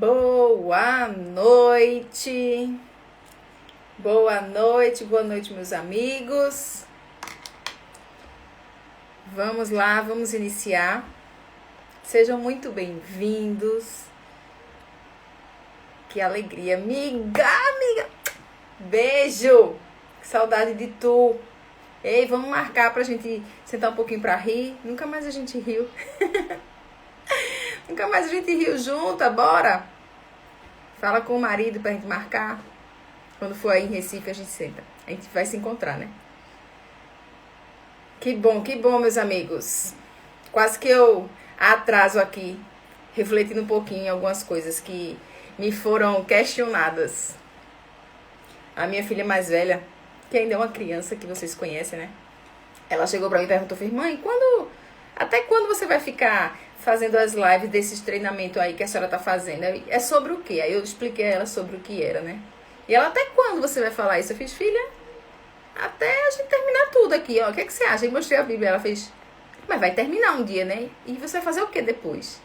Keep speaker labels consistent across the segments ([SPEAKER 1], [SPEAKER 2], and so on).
[SPEAKER 1] Boa noite. Boa noite, meus amigos. Vamos lá, vamos iniciar. Sejam muito bem-vindos. Que alegria, amiga. Beijo. Que saudade de tu. Ei, vamos marcar pra gente sentar um pouquinho pra rir. Nunca mais a gente riu. Nunca mais a gente riu junta, bora? Fala com o marido pra gente marcar. Quando for aí em Recife, a gente senta. A gente vai se encontrar, né? Que bom, meus amigos. Quase que eu atraso aqui, refletindo um pouquinho em algumas coisas que me foram questionadas. A minha filha mais velha, que ainda é uma criança que vocês conhecem, né? Ela chegou pra mim e perguntou, mãe, até quando você vai ficar fazendo as lives desses treinamentos aí que a senhora tá fazendo? É sobre o quê? Aí eu expliquei a ela sobre o que era, né? E ela, até quando você vai falar isso? Eu fiz, filha, até a gente terminar tudo aqui, ó. O que é que você acha? Eu mostrei a Bíblia, ela fez, mas vai terminar um dia, né? E você vai fazer o que depois?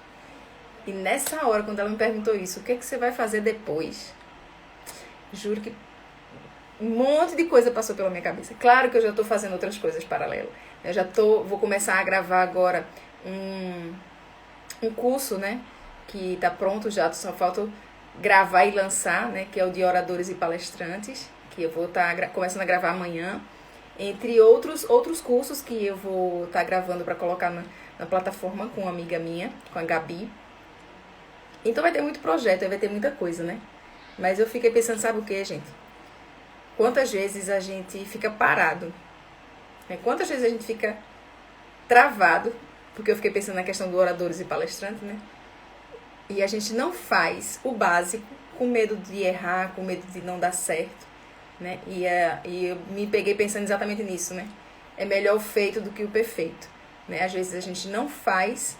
[SPEAKER 1] E nessa hora, quando ela me perguntou isso, o que é que você vai fazer depois? Juro que um monte de coisa passou pela minha cabeça. Claro que eu já tô fazendo outras coisas paralelas. Vou começar a gravar agora um curso, né? Que tá pronto já, só falta gravar e lançar, né? Que é o de oradores e palestrantes, que eu vou estar começando a gravar amanhã. Entre outros cursos que eu vou estar gravando para colocar na plataforma com uma amiga minha, com a Gabi. Então vai ter muito projeto, vai ter muita coisa, né? Mas eu fiquei pensando, sabe o que, gente? Quantas vezes a gente fica parado? Né? Quantas vezes a gente fica travado? Porque eu fiquei pensando na questão do oradores e palestrantes, né? E a gente não faz o básico com medo de errar, com medo de não dar certo, né? E eu me peguei pensando exatamente nisso, né? É melhor o feito do que o perfeito, né? Às vezes a gente não faz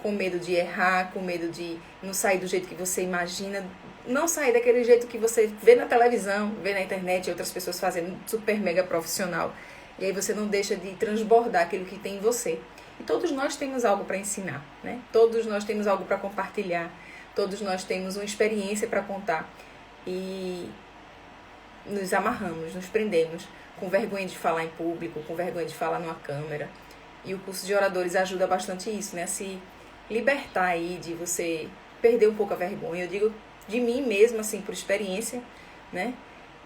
[SPEAKER 1] com medo de errar, com medo de não sair do jeito que você imagina, não sair daquele jeito que você vê na televisão, vê na internet, outras pessoas fazendo super mega profissional. E aí você não deixa de transbordar aquilo que tem em você. E todos nós temos algo para ensinar, né? Todos nós temos algo para compartilhar. Todos nós temos uma experiência para contar. E nos amarramos, nos prendemos com vergonha de falar em público, com vergonha de falar numa câmera. E o curso de oradores ajuda bastante isso, né? A se libertar aí de você perder um pouco a vergonha. Eu digo de mim mesma, assim, por experiência, né?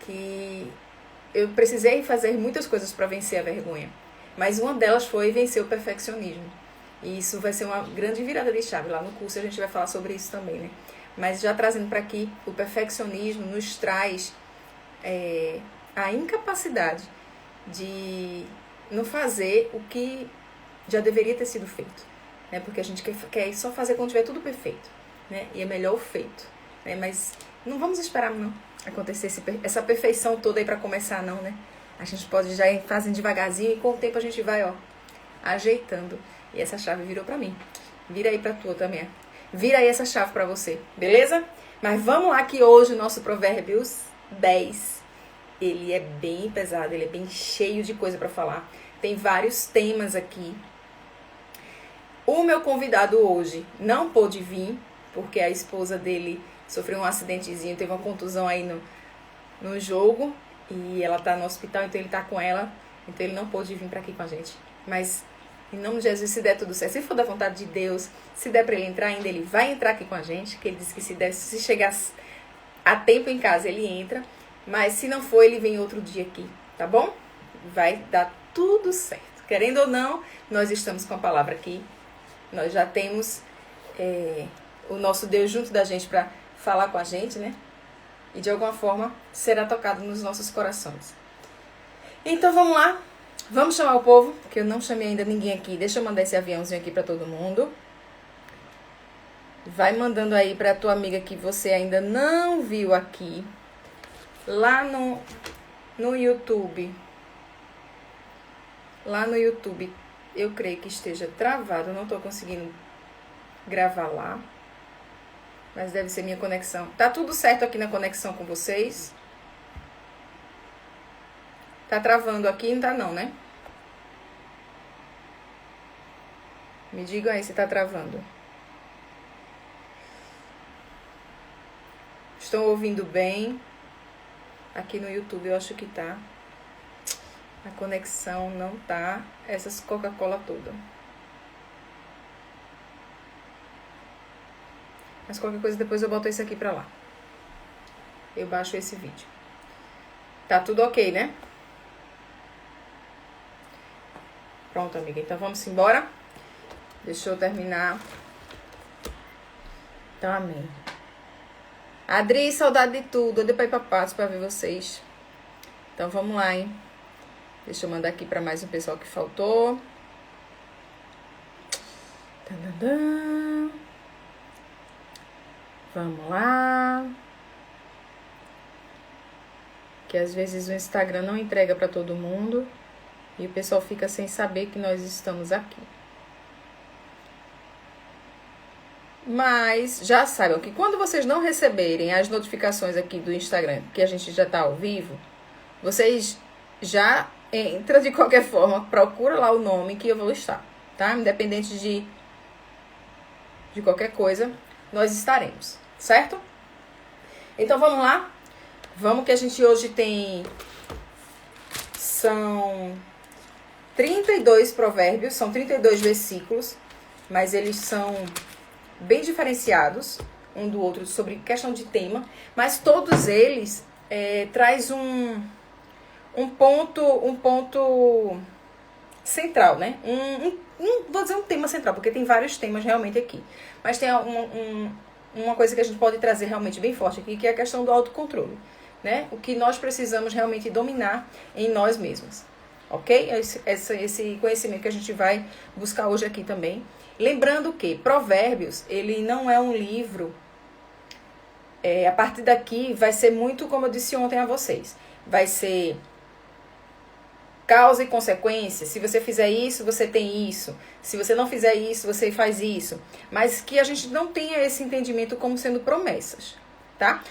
[SPEAKER 1] Que eu precisei fazer muitas coisas para vencer a vergonha. Mas uma delas foi vencer o perfeccionismo. E isso vai ser uma grande virada de chave. Lá no curso a gente vai falar sobre isso também, né? Mas já trazendo para aqui, o perfeccionismo nos traz a incapacidade de não fazer o que já deveria ter sido feito, né? Porque a gente quer só fazer quando tiver tudo perfeito, né? E é melhor o feito, né? Mas não vamos esperar não acontecer essa perfeição toda aí para começar não, né? A gente pode já ir fazendo devagarzinho e com o tempo a gente vai, ó, ajeitando. E essa chave virou pra mim. Vira aí pra tua também. Vira aí essa chave pra você, beleza? Mas vamos lá que hoje o nosso Provérbios 10, ele é bem pesado, ele é bem cheio de coisa pra falar. Tem vários temas aqui. O meu convidado hoje não pôde vir, porque a esposa dele sofreu um acidentezinho, teve uma contusão aí no jogo. E ela tá no hospital, então ele tá com ela. Então ele não pôde vir pra aqui com a gente. Mas, em nome de Jesus, se der tudo certo, se for da vontade de Deus, se der pra ele entrar ainda, ele vai entrar aqui com a gente. Que ele disse que se chegar a tempo em casa, ele entra. Mas se não for, ele vem outro dia aqui, tá bom? Vai dar tudo certo. Querendo ou não, nós estamos com a palavra aqui. Nós já temos o nosso Deus junto da gente pra falar com a gente, né? E de alguma forma será tocado nos nossos corações. Então vamos lá, vamos chamar o povo, que eu não chamei ainda ninguém aqui. Deixa eu mandar esse aviãozinho aqui pra todo mundo. Vai mandando aí pra tua amiga que você ainda não viu aqui. Lá no YouTube. Lá no YouTube, eu creio que esteja travado, não tô conseguindo gravar lá. Mas deve ser minha conexão. Tá tudo certo aqui na conexão com vocês? Tá travando aqui? Não tá não, né? Me digam aí se tá travando. Estão ouvindo bem? Aqui no YouTube eu acho que tá. A conexão não tá. Essas Coca-Cola toda. Mas qualquer coisa depois eu boto isso aqui pra lá. Eu baixo esse vídeo. Tá tudo ok, né? Pronto, amiga. Então vamos embora. Deixa eu terminar. Então, amém. Adri, saudade de tudo. Eu dei pra ir pra Patos pra ver vocês. Então vamos lá, hein? Deixa eu mandar aqui pra mais um pessoal que faltou. Tadadã. Vamos lá. Que às vezes o Instagram não entrega pra todo mundo. E o pessoal fica sem saber que nós estamos aqui. Mas já saibam que quando vocês não receberem as notificações aqui do Instagram, que a gente já tá ao vivo, vocês já entram de qualquer forma, procura lá o nome que eu vou estar, tá? Independente de qualquer coisa, nós estaremos, certo? Então vamos lá? Vamos que a gente hoje tem... São 32 provérbios, são 32 versículos, mas eles são bem diferenciados um do outro sobre questão de tema, mas todos eles traz um ponto central, né? Vou dizer um tema central, porque tem vários temas realmente aqui, mas tem uma coisa que a gente pode trazer realmente bem forte aqui, que é a questão do autocontrole, né? O que nós precisamos realmente dominar em nós mesmos, ok? Esse conhecimento que a gente vai buscar hoje aqui também. Lembrando que Provérbios, ele não é um livro, a partir daqui vai ser muito, como eu disse ontem a vocês, vai ser causa e consequência. Se você fizer isso, você tem isso. Se você não fizer isso, você faz isso. Mas que a gente não tenha esse entendimento como sendo promessas, tá?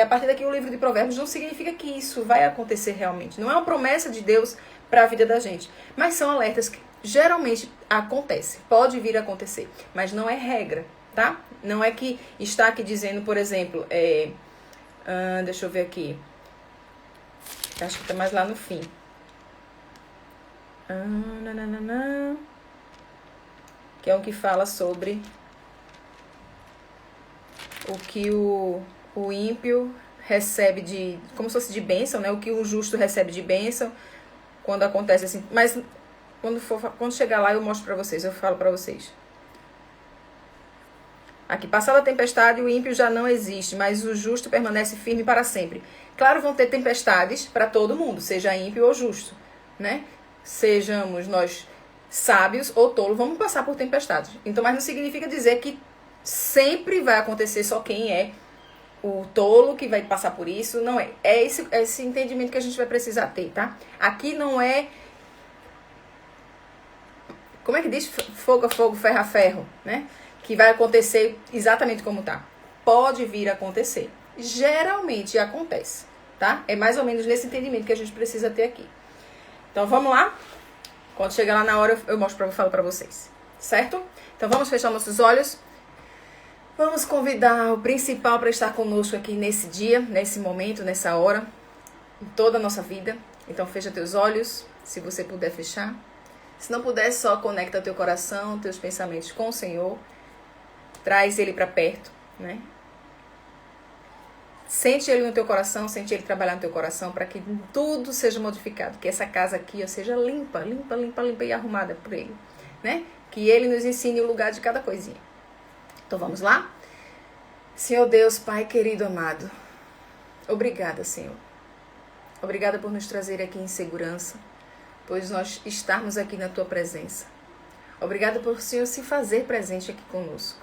[SPEAKER 1] A partir daqui o livro de Provérbios não significa que isso vai acontecer realmente. Não é uma promessa de Deus para a vida da gente, mas são alertas que geralmente acontece, pode vir a acontecer, mas não é regra, tá? Não é que está aqui dizendo, por exemplo, deixa eu ver aqui, acho que tá mais lá no fim. Que é um que fala sobre o que o ímpio recebe como se fosse de bênção, né? O que o justo recebe de bênção, quando acontece assim, mas quando chegar lá eu mostro pra vocês, eu falo pra vocês. Aqui, passada a tempestade, o ímpio já não existe, mas o justo permanece firme para sempre. Claro, vão ter tempestades para todo mundo, seja ímpio ou justo, né? Sejamos nós sábios ou tolos, vamos passar por tempestades. Então, mas não significa dizer que sempre vai acontecer só quem é o tolo que vai passar por isso, não é. É esse entendimento que a gente vai precisar ter, tá? Aqui não é... Como é que diz? Fogo a fogo, ferro a ferro, né? Que vai acontecer exatamente como tá. Pode vir a acontecer. Geralmente acontece, tá? É mais ou menos nesse entendimento que a gente precisa ter aqui. Então vamos lá? Quando chegar lá na hora eu falo pra vocês, certo? Então vamos fechar nossos olhos. Vamos convidar o principal para estar conosco aqui nesse dia, nesse momento, nessa hora, em toda a nossa vida. Então fecha teus olhos, se você puder fechar. Se não puder, só conecta teu coração, teus pensamentos com o Senhor. Traz Ele para perto, né? Sente Ele no teu coração, sente Ele trabalhar no teu coração para que tudo seja modificado. Que essa casa aqui seja limpa e arrumada por Ele, né? Que Ele nos ensine o lugar de cada coisinha. Então vamos lá? Senhor Deus, Pai querido, amado. Obrigada, Senhor. Obrigada por nos trazer aqui em segurança, pois nós estarmos aqui na Tua presença. Obrigada por o Senhor se fazer presente aqui conosco.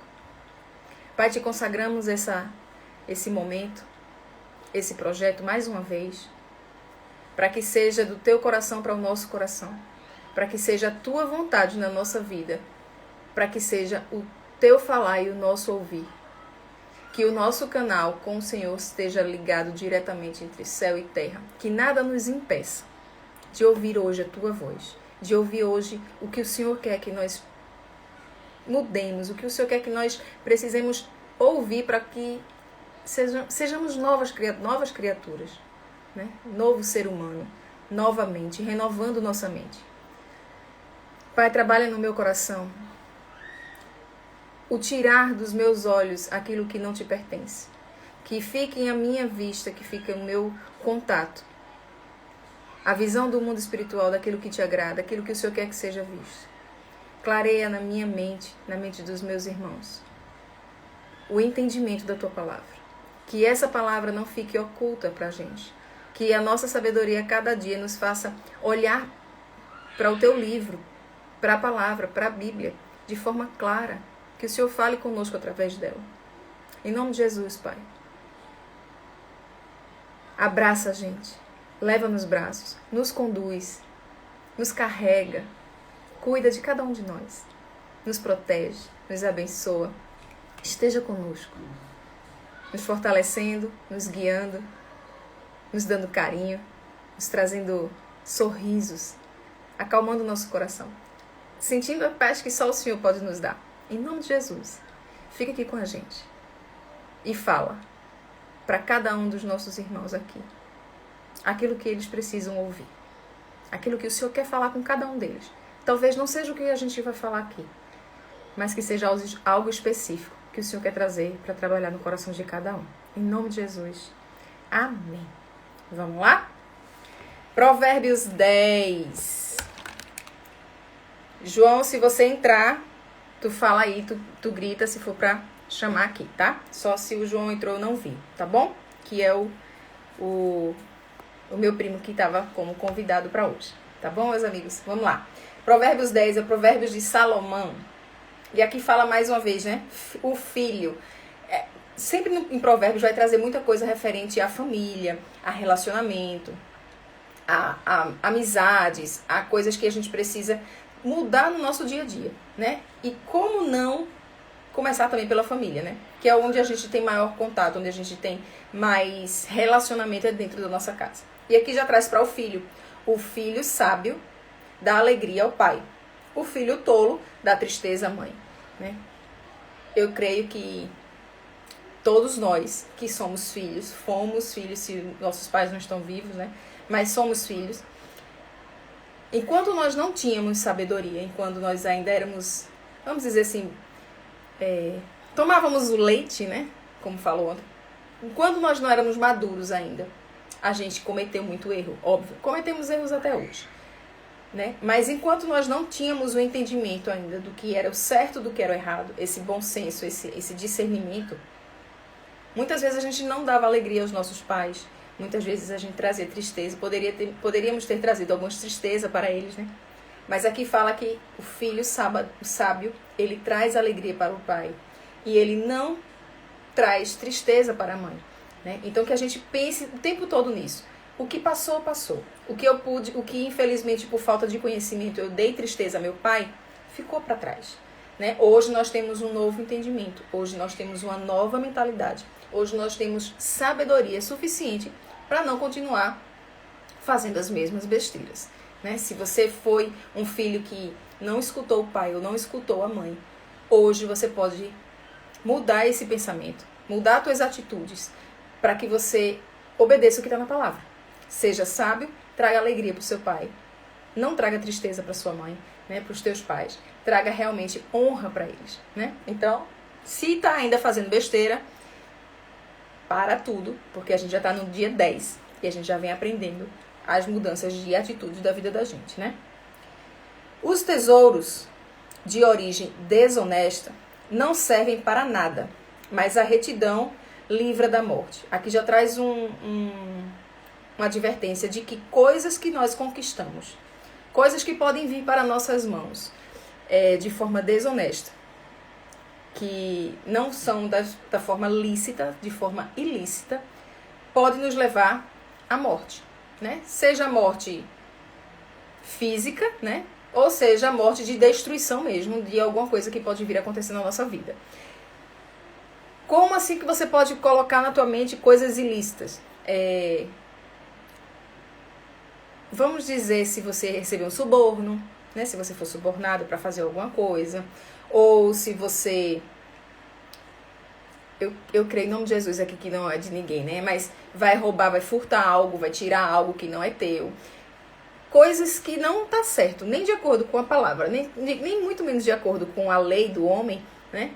[SPEAKER 1] Pai, te consagramos esse momento, esse projeto mais uma vez, para que seja do Teu coração para o nosso coração, para que seja a Tua vontade na nossa vida, para que seja o Teu falar e o nosso ouvir. Que o nosso canal com o Senhor esteja ligado diretamente entre céu e terra. Que nada nos impeça de ouvir hoje a Tua voz. De ouvir hoje o que o Senhor quer que nós mudemos. O que o Senhor quer que nós precisemos ouvir para que Sejamos novas criaturas, né? Novo ser humano, novamente, renovando nossa mente. Pai, trabalha no meu coração o tirar dos meus olhos aquilo que não te pertence. Que fique à minha vista, que fique o meu contato. A visão do mundo espiritual, daquilo que te agrada, aquilo que o Senhor quer que seja visto. Clareia na minha mente, na mente dos meus irmãos, o entendimento da tua palavra. Que essa palavra não fique oculta para a gente. Que a nossa sabedoria cada dia nos faça olhar para o teu livro, para a palavra, para a Bíblia, de forma clara. Que o Senhor fale conosco através dela. Em nome de Jesus, Pai. Abraça a gente. Leva nos braços. Nos conduz. Nos carrega. Cuida de cada um de nós. Nos protege. Nos abençoa. Esteja conosco. Nos fortalecendo. Nos guiando. Nos dando carinho. Nos trazendo sorrisos. Acalmando o nosso coração. Sentindo a paz que só o Senhor pode nos dar. Em nome de Jesus, fica aqui com a gente e fala para cada um dos nossos irmãos aqui aquilo que eles precisam ouvir, aquilo que o Senhor quer falar com cada um deles. Talvez não seja o que a gente vai falar aqui, mas que seja algo específico que o Senhor quer trazer para trabalhar no coração de cada um. Em nome de Jesus. Amém. Vamos lá? Provérbios 10. João, se você entrar, tu fala aí, tu grita se for pra chamar aqui, tá? Só se o João entrou eu não vi, tá bom? Que é o meu primo que tava como convidado pra hoje. Tá bom, meus amigos? Vamos lá. Provérbios 10 é Provérbios de Salomão. E aqui fala mais uma vez, né? O filho. Sempre em Provérbios vai trazer muita coisa referente à família, a relacionamento, a amizades, a coisas que a gente precisa mudar no nosso dia a dia, né? E como não começar também pela família, né? Que é onde a gente tem maior contato, onde a gente tem mais relacionamento dentro da nossa casa. E aqui já traz para o filho. O filho sábio dá alegria ao pai. O filho tolo dá tristeza à mãe, né? Eu creio que todos nós que somos filhos, fomos filhos, se nossos pais não estão vivos, né? Mas somos filhos. Enquanto nós não tínhamos sabedoria, enquanto nós ainda éramos, vamos dizer assim, tomávamos o leite, né? Como falou ontem. Enquanto nós não éramos maduros ainda, a gente cometeu muito erro, óbvio. Cometemos erros até hoje, né? Mas enquanto nós não tínhamos o entendimento ainda do que era o certo, do que era o errado, esse bom senso, esse discernimento, muitas vezes a gente não dava alegria aos nossos pais. Muitas vezes a gente trazia tristeza, poderíamos ter trazido algumas tristeza para eles, né? Mas aqui fala que o filho sábio, ele traz alegria para o pai. E ele não traz tristeza para a mãe, né? Então que a gente pense o tempo todo nisso. O que passou, passou. O que infelizmente por falta de conhecimento eu dei tristeza a meu pai, ficou para trás, né? Hoje nós temos um novo entendimento. Hoje nós temos uma nova mentalidade. Hoje nós temos sabedoria suficiente para não continuar fazendo as mesmas besteiras, né? Se você foi um filho que não escutou o pai ou não escutou a mãe, hoje você pode mudar esse pensamento, mudar as suas atitudes, para que você obedeça o que está na palavra. Seja sábio, traga alegria para o seu pai, não traga tristeza para sua mãe, né? Para os teus pais, traga realmente honra para eles, né? Então, se está ainda fazendo besteira, para tudo, porque a gente já está no dia 10 e a gente já vem aprendendo as mudanças de atitude da vida da gente, né? Os tesouros de origem desonesta não servem para nada, mas a retidão livra da morte. Aqui já traz uma advertência de que coisas que nós conquistamos, coisas que podem vir para nossas mãos de forma desonesta, que não são da forma lícita, de forma ilícita, pode nos levar à morte, né? Seja a morte física, né? Ou seja a morte de destruição mesmo, de alguma coisa que pode vir a acontecer na nossa vida. Como assim que você pode colocar na tua mente coisas ilícitas? Vamos dizer, se você recebeu um suborno, né? Se você for subornado para fazer alguma coisa, ou se você eu creio em nome de Jesus aqui que não é de ninguém, né? Mas vai roubar, vai furtar algo, vai tirar algo que não é teu. Coisas que não tá certo, nem de acordo com a palavra, nem muito menos de acordo com a lei do homem, né?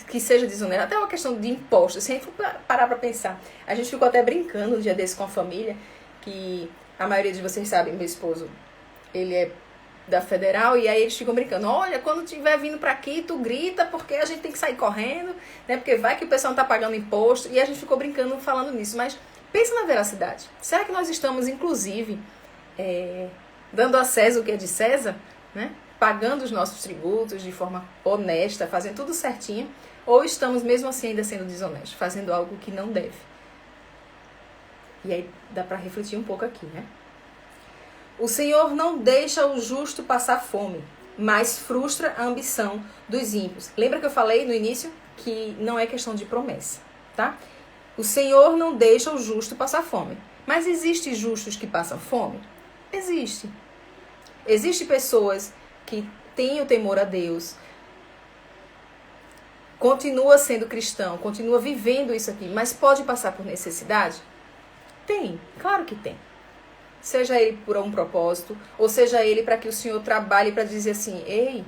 [SPEAKER 1] Que seja desonesto. Até uma questão de impostos, se a gente for parar pra pensar. A gente ficou até brincando um dia desse com a família, que a maioria de vocês sabem, meu esposo, ele é da Federal, e aí eles ficam brincando, olha, quando estiver vindo pra aqui, tu grita, porque a gente tem que sair correndo, né? Porque vai que o pessoal não tá pagando imposto, e a gente ficou brincando, falando nisso, mas pensa na veracidade. Será que nós estamos, inclusive, dando a César o que é de César, né? Pagando os nossos tributos de forma honesta, fazendo tudo certinho, ou estamos mesmo assim ainda sendo desonestos, fazendo algo que não deve? E aí dá para refletir um pouco aqui, né? O Senhor não deixa o justo passar fome, mas frustra a ambição dos ímpios. Lembra que eu falei no início que não é questão de promessa, tá? O Senhor não deixa o justo passar fome. Mas existem justos que passam fome? Existe. Existem pessoas que têm o temor a Deus, continua sendo cristão, continua vivendo isso aqui, mas pode passar por necessidade? Tem, claro que tem. Seja ele por um propósito, ou seja ele para que o Senhor trabalhe para dizer assim, ei,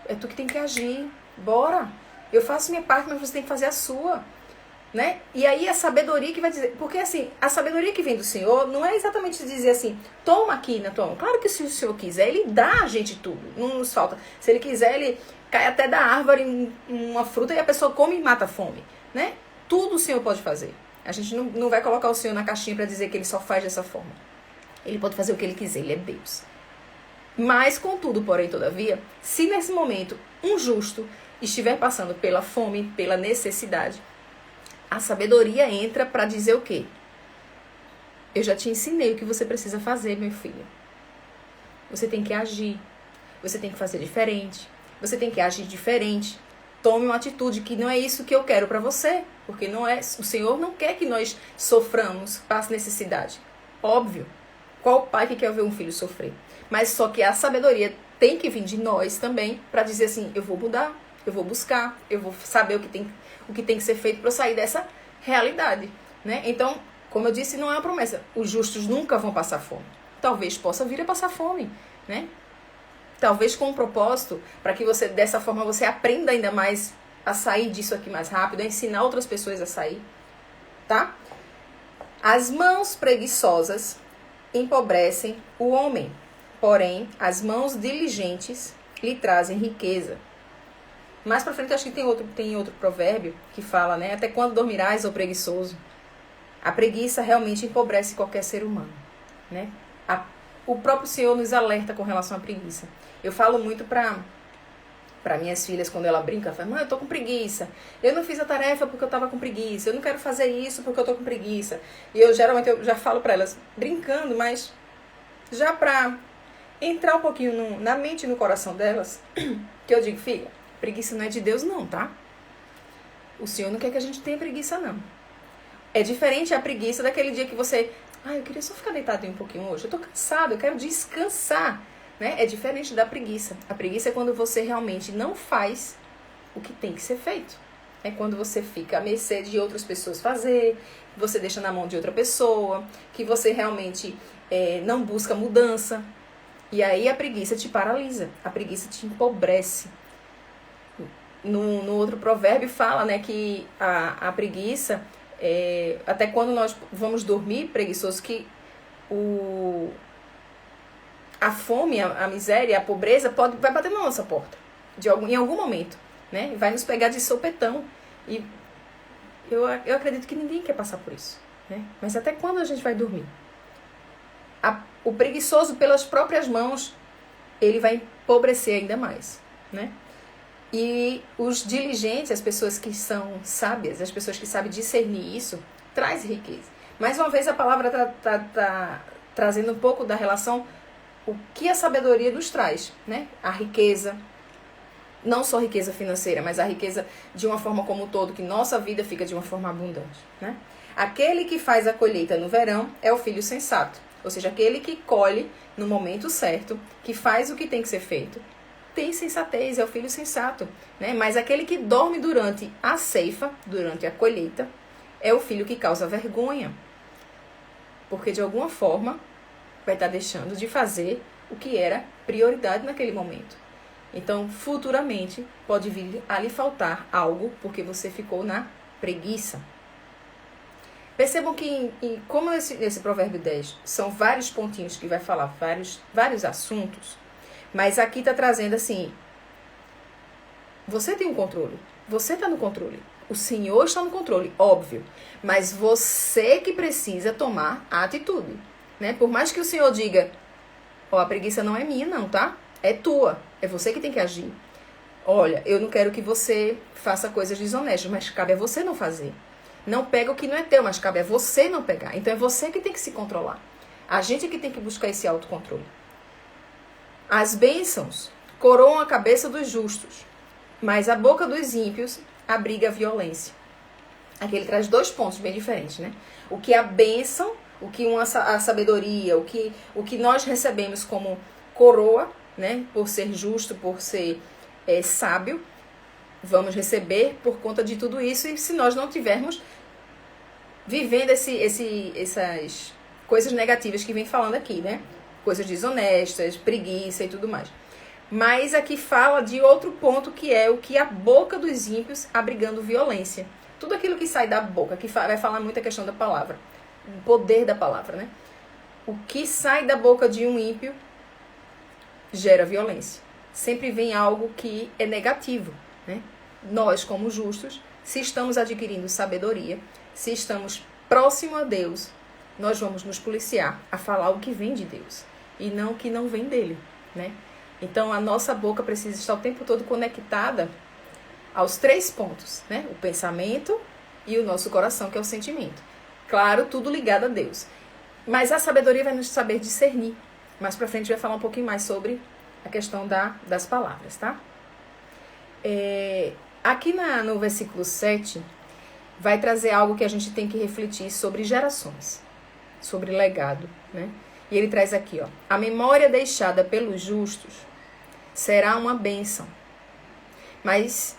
[SPEAKER 1] é tu que tem que agir, bora. Eu faço minha parte, mas você tem que fazer a sua. Né? E aí a sabedoria que vai dizer, porque assim, a sabedoria que vem do Senhor não é exatamente dizer assim, toma aqui, né, toma. Claro que se o Senhor quiser, Ele dá a gente tudo, não nos falta. Se Ele quiser, Ele cai até da árvore uma fruta e a pessoa come e mata a fome, né? Tudo o Senhor pode fazer. A gente não vai colocar o Senhor na caixinha para dizer que Ele só faz dessa forma. Ele pode fazer o que Ele quiser, Ele é Deus. Mas, contudo, porém, todavia, se nesse momento um justo estiver passando pela fome, pela necessidade, a sabedoria entra para dizer o quê? Eu já te ensinei o que você precisa fazer, meu filho. Você tem que agir. Você tem que fazer diferente. Você tem que agir diferente. Tome uma atitude que não é isso que eu quero para você. Porque não é, o Senhor não quer que nós soframos, passe necessidade. Óbvio. Qual pai que quer ver um filho sofrer? Mas só que a sabedoria tem que vir de nós também para dizer assim, eu vou mudar, eu vou buscar, eu vou saber o que tem que ser feito para eu sair dessa realidade, né? Então, como eu disse, não é uma promessa. Os justos nunca vão passar fome. Talvez possa vir a passar fome, né? Talvez com um propósito, para que você, dessa forma, você aprenda ainda mais a sair disso aqui mais rápido, a ensinar outras pessoas a sair, tá? As mãos preguiçosas empobrecem o homem, porém, as mãos diligentes lhe trazem riqueza. Mais pra frente, acho que tem outro provérbio que fala, né? Até quando dormirás, ô preguiçoso? A preguiça realmente empobrece qualquer ser humano, né? O próprio Senhor nos alerta com relação à preguiça. Eu falo muito para minhas filhas, quando ela brinca, fala, mãe, eu tô com preguiça. Eu não fiz a tarefa porque eu tava com preguiça. Eu não quero fazer isso porque eu tô com preguiça. E geralmente eu já falo para elas, brincando, mas já pra entrar um pouquinho na mente e no coração delas, que eu digo, filha, preguiça não é de Deus não, tá? O Senhor não quer que a gente tenha preguiça, não. É diferente a preguiça daquele dia que você, eu queria só ficar deitadinho um pouquinho hoje. Eu tô cansado, eu quero descansar. Né? É diferente da preguiça. A preguiça é quando você realmente não faz o que tem que ser feito. É quando você fica à mercê de outras pessoas fazer, você deixa na mão de outra pessoa, que você realmente não busca mudança. E aí a preguiça te paralisa, a preguiça te empobrece. No outro provérbio fala, né, que a preguiça, até quando nós vamos dormir preguiçoso, que a fome, a miséria, a pobreza vai bater na nossa porta em algum momento, né? Vai nos pegar de sopetão. E eu acredito que ninguém quer passar por isso, né? Mas até quando a gente vai dormir? O preguiçoso, pelas próprias mãos, ele vai empobrecer ainda mais, né? E os diligentes, as pessoas que são sábias, as pessoas que sabem discernir isso, traz riqueza. Mais uma vez a palavra tá trazendo um pouco da relação, o que a sabedoria nos traz, né? A riqueza, não só riqueza financeira, mas a riqueza de uma forma como um todo, que nossa vida fica de uma forma abundante, né? Aquele que faz a colheita no verão é o filho sensato, ou seja, aquele que colhe no momento certo, que faz o que tem que ser feito, tem sensatez, é o filho sensato, né? Mas aquele que dorme durante a ceifa, durante a colheita, é o filho que causa vergonha. Porque de alguma forma vai estar deixando de fazer o que era prioridade naquele momento. Então, futuramente, pode vir a lhe faltar algo porque você ficou na preguiça. Percebam que, como esse provérbio 10 são vários pontinhos que vai falar vários assuntos, mas aqui está trazendo assim, você tem um controle, você está no controle, o Senhor está no controle, óbvio, mas você que precisa tomar a atitude, né? Por mais que o Senhor diga, a preguiça não é minha não, tá? É tua, é você que tem que agir. Olha, eu não quero que você faça coisas desonestas, mas cabe a você não fazer. Não pega o que não é teu, mas cabe a você não pegar. Então é você que tem que se controlar. A gente que tem que buscar esse autocontrole. As bênçãos coroam a cabeça dos justos, mas a boca dos ímpios abriga a violência. Aqui ele traz 2 pontos bem diferentes, né? O que a bênção, o que a sabedoria, o que nós recebemos como coroa, né? Por ser justo, por ser sábio, vamos receber por conta de tudo isso, e se nós não tivermos vivendo essas coisas negativas que vem falando aqui, né? Coisas desonestas, preguiça e tudo mais. Mas aqui fala de outro ponto, que é o que a boca dos ímpios abrigando violência. Tudo aquilo que sai da boca, que vai falar muito a questão da palavra, o poder da palavra, né? O que sai da boca de um ímpio gera violência. Sempre vem algo que é negativo, né? Nós, como justos, se estamos adquirindo sabedoria, se estamos próximo a Deus, nós vamos nos policiar a falar o que vem de Deus e não o que não vem dele, né? Então, a nossa boca precisa estar o tempo todo conectada aos 3 pontos, né? O pensamento e o nosso coração, que é o sentimento. Claro, tudo ligado a Deus. Mas a sabedoria vai nos saber discernir. Mais pra frente vai falar um pouquinho mais sobre a questão das palavras, tá? Aqui no versículo 7, vai trazer algo que a gente tem que refletir sobre gerações, sobre legado, né? E ele traz aqui, ó, a memória deixada pelos justos será uma bênção, mas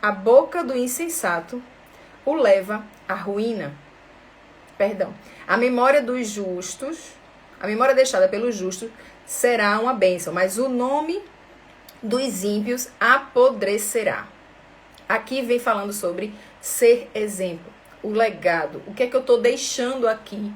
[SPEAKER 1] a boca do insensato o leva à ruína. Perdão. A memória dos justos, a memória deixada pelos justos será uma bênção, mas o nome dos ímpios apodrecerá. Aqui vem falando sobre ser exemplo, o legado. O que é que eu estou deixando aqui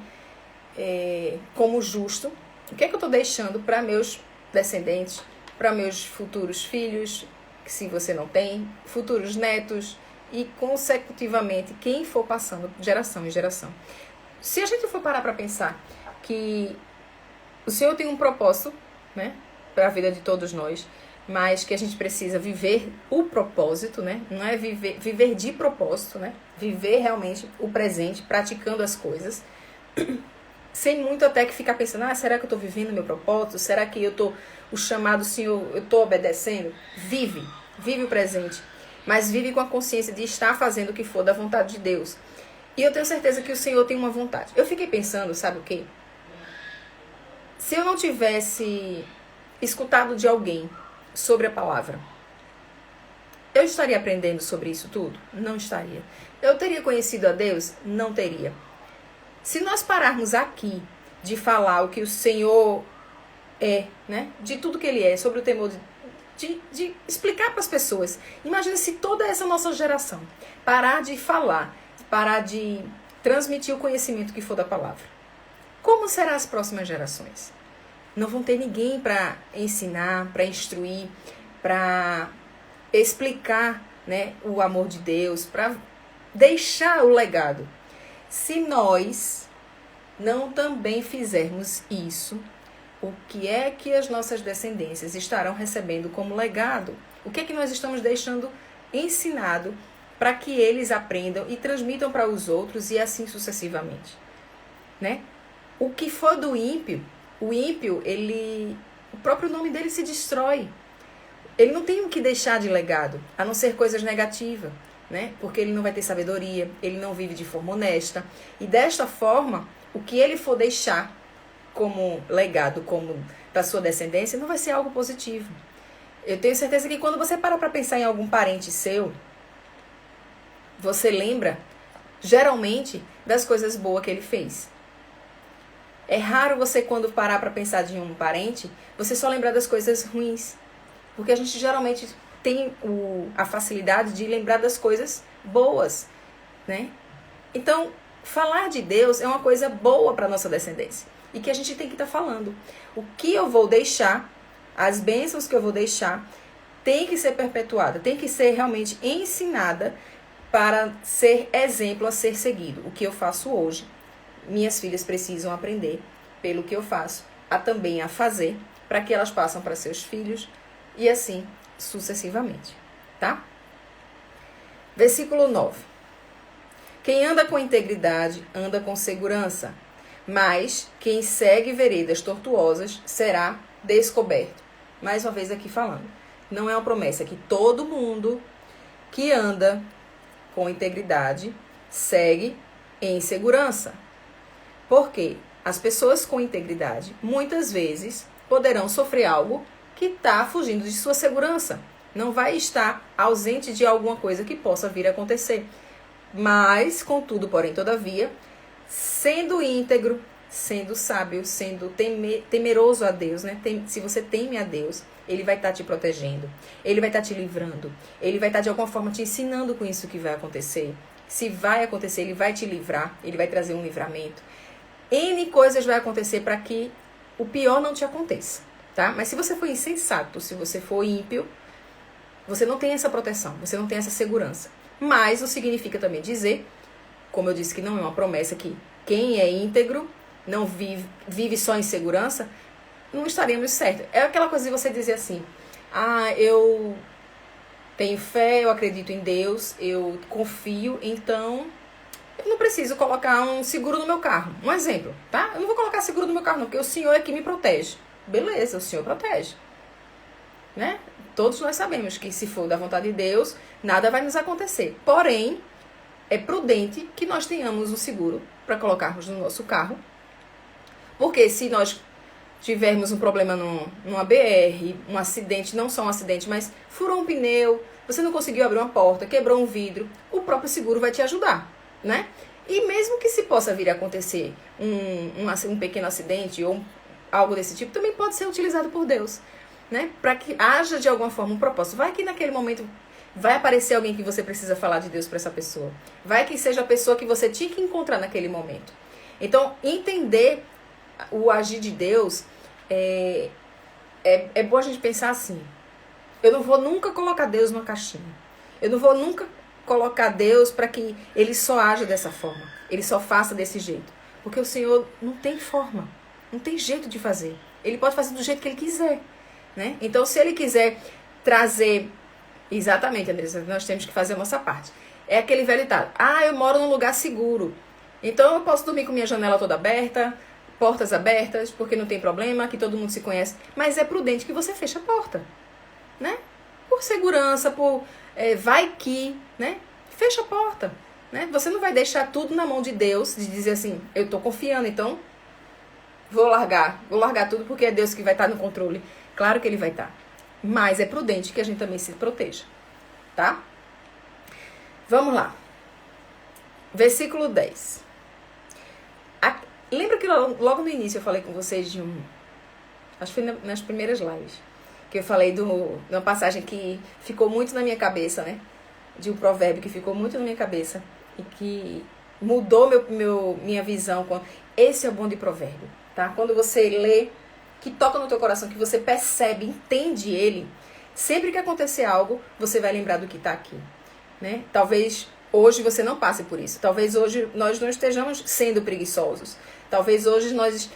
[SPEAKER 1] como justo? O que é que eu estou deixando para meus descendentes, para meus futuros filhos, que se você não tem, futuros netos e consecutivamente quem for passando de geração em geração. Se a gente for parar para pensar que o Senhor tem um propósito, né, para a vida de todos nós, mas que a gente precisa viver o propósito, né? Não é viver de propósito, né? Viver realmente o presente, praticando as coisas, sem muito até que ficar pensando, será que eu estou vivendo o meu propósito? Será que o chamado Senhor, eu estou obedecendo? Vive o presente, mas vive com a consciência de estar fazendo o que for da vontade de Deus. E eu tenho certeza que o Senhor tem uma vontade. Eu fiquei pensando, sabe o quê? Se eu não tivesse escutado de alguém sobre a palavra, eu estaria aprendendo sobre isso tudo? Não estaria. Eu teria conhecido a Deus? Não teria. Se nós pararmos aqui de falar o que o Senhor é, né? De tudo que Ele é, sobre o temor de explicar para as pessoas. Imagina se toda essa nossa geração parar de falar, parar de transmitir o conhecimento que for da palavra. Como serão as próximas gerações? Não vão ter ninguém para ensinar, para instruir, para explicar, né, o amor de Deus, para deixar o legado. Se nós não também fizermos isso, o que é que as nossas descendências estarão recebendo como legado? O que é que nós estamos deixando ensinado para que eles aprendam e transmitam para os outros e assim sucessivamente, né? O que for do ímpio, o ímpio, o próprio nome dele se destrói. Ele não tem o que deixar de legado, a não ser coisas negativas, né? Porque ele não vai ter sabedoria, ele não vive de forma honesta. E desta forma, o que ele for deixar como legado, como para sua descendência, não vai ser algo positivo. Eu tenho certeza que quando você para pensar em algum parente seu, você lembra, geralmente, das coisas boas que ele fez. É raro você, quando parar para pensar de um parente, você só lembrar das coisas ruins. Porque a gente geralmente tem a facilidade de lembrar das coisas boas, né? Então, falar de Deus é uma coisa boa para a nossa descendência. E que a gente tem que estar falando. O que eu vou deixar, as bênçãos que eu vou deixar, tem que ser perpetuada, tem que ser realmente ensinada para ser exemplo a ser seguido. O que eu faço hoje, minhas filhas precisam aprender, pelo que eu faço, também a fazer, para que elas passem para seus filhos e assim sucessivamente, tá? Versículo 9. Quem anda com integridade, anda com segurança, mas quem segue veredas tortuosas será descoberto. Mais uma vez aqui falando, não é uma promessa que todo mundo que anda com integridade segue em segurança. Porque as pessoas com integridade, muitas vezes, poderão sofrer algo que está fugindo de sua segurança. Não vai estar ausente de alguma coisa que possa vir a acontecer. Mas, contudo, porém, todavia, sendo íntegro, sendo sábio, sendo temeroso a Deus, né? Se você teme a Deus, Ele vai estar te protegendo, Ele vai estar te livrando, Ele vai estar de alguma forma te ensinando com isso que vai acontecer. Se vai acontecer, Ele vai te livrar, Ele vai trazer um livramento. N coisas vai acontecer para que o pior não te aconteça, tá? Mas se você for insensato, se você for ímpio, você não tem essa proteção, você não tem essa segurança. Mas não significa também dizer, como eu disse que não é uma promessa, que quem é íntegro não vive só em segurança, não estaremos certos. É aquela coisa de você dizer assim, eu tenho fé, eu acredito em Deus, eu confio, então eu não preciso colocar um seguro no meu carro. Um exemplo, tá? Eu não vou colocar seguro no meu carro não, porque o Senhor é que me protege. Beleza, o Senhor protege, né? Todos nós sabemos que se for da vontade de Deus, nada vai nos acontecer. Porém, é prudente que nós tenhamos um seguro para colocarmos no nosso carro. Porque se nós tivermos um problema numa BR, um acidente, não só um acidente, mas furou um pneu, você não conseguiu abrir uma porta, quebrou um vidro, o próprio seguro vai te ajudar, né? E mesmo que se possa vir a acontecer um pequeno acidente ou algo desse tipo, também pode ser utilizado por Deus, né? Para que haja de alguma forma um propósito. Vai que naquele momento vai aparecer alguém que você precisa falar de Deus para essa pessoa. Vai que seja a pessoa que você tinha que encontrar naquele momento. Então, entender o agir de Deus é bom a gente pensar assim. Eu não vou nunca colocar Deus numa caixinha. Eu não vou nunca colocar Deus para que Ele só haja dessa forma. Ele só faça desse jeito. Porque o Senhor não tem forma. Não tem jeito de fazer. Ele pode fazer do jeito que Ele quiser, né? Então, se Ele quiser trazer... Exatamente, Andressa, nós temos que fazer a nossa parte. É aquele velho ditado. Eu moro num lugar seguro. Então, eu posso dormir com minha janela toda aberta, portas abertas, porque não tem problema, que todo mundo se conhece. Mas é prudente que você feche a porta, né? Por segurança, vai que, né? Fecha a porta, né? Você não vai deixar tudo na mão de Deus, de dizer assim, eu tô confiando, então vou largar tudo porque é Deus que vai estar no controle. Claro que Ele vai estar. Mas é prudente que a gente também se proteja, tá? Vamos lá. Versículo 10. Lembra que logo no início eu falei com vocês de acho que foi nas primeiras lives, que eu falei de uma passagem que ficou muito na minha cabeça, né? De um provérbio que ficou muito na minha cabeça e que mudou minha visão. Esse é o bom de provérbio, tá? Quando você lê, que toca no teu coração, que você percebe, entende ele, sempre que acontecer algo, você vai lembrar do que está aqui, né? Talvez hoje você não passe por isso. Talvez hoje nós não estejamos sendo preguiçosos. Talvez hoje nós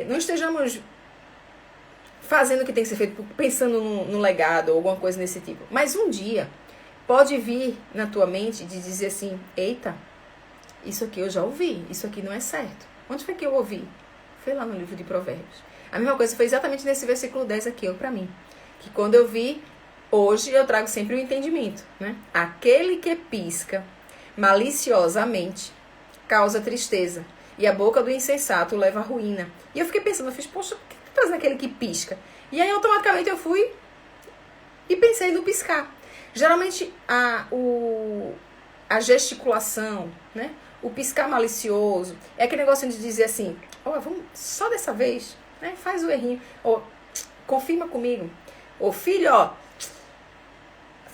[SPEAKER 1] não estejamos fazendo o que tem que ser feito, pensando no legado ou alguma coisa desse tipo. Mas um dia pode vir na tua mente de dizer assim, eita, isso aqui eu já ouvi, isso aqui não é certo. Onde foi que eu ouvi? Foi lá no livro de Provérbios. A mesma coisa foi exatamente nesse versículo 10 aqui, para mim. Que quando eu vi, hoje eu trago sempre o entendimento, né? Aquele que pisca maliciosamente causa tristeza, e a boca do insensato leva à ruína. E eu fiquei pensando, poxa, por que tá trazendo aquele que pisca? E aí, automaticamente, eu fui e pensei no piscar. Geralmente, a gesticulação, né? O piscar malicioso, é aquele negocinho de dizer assim, vamos só dessa vez, né? Faz o errinho, confirma comigo. Filho,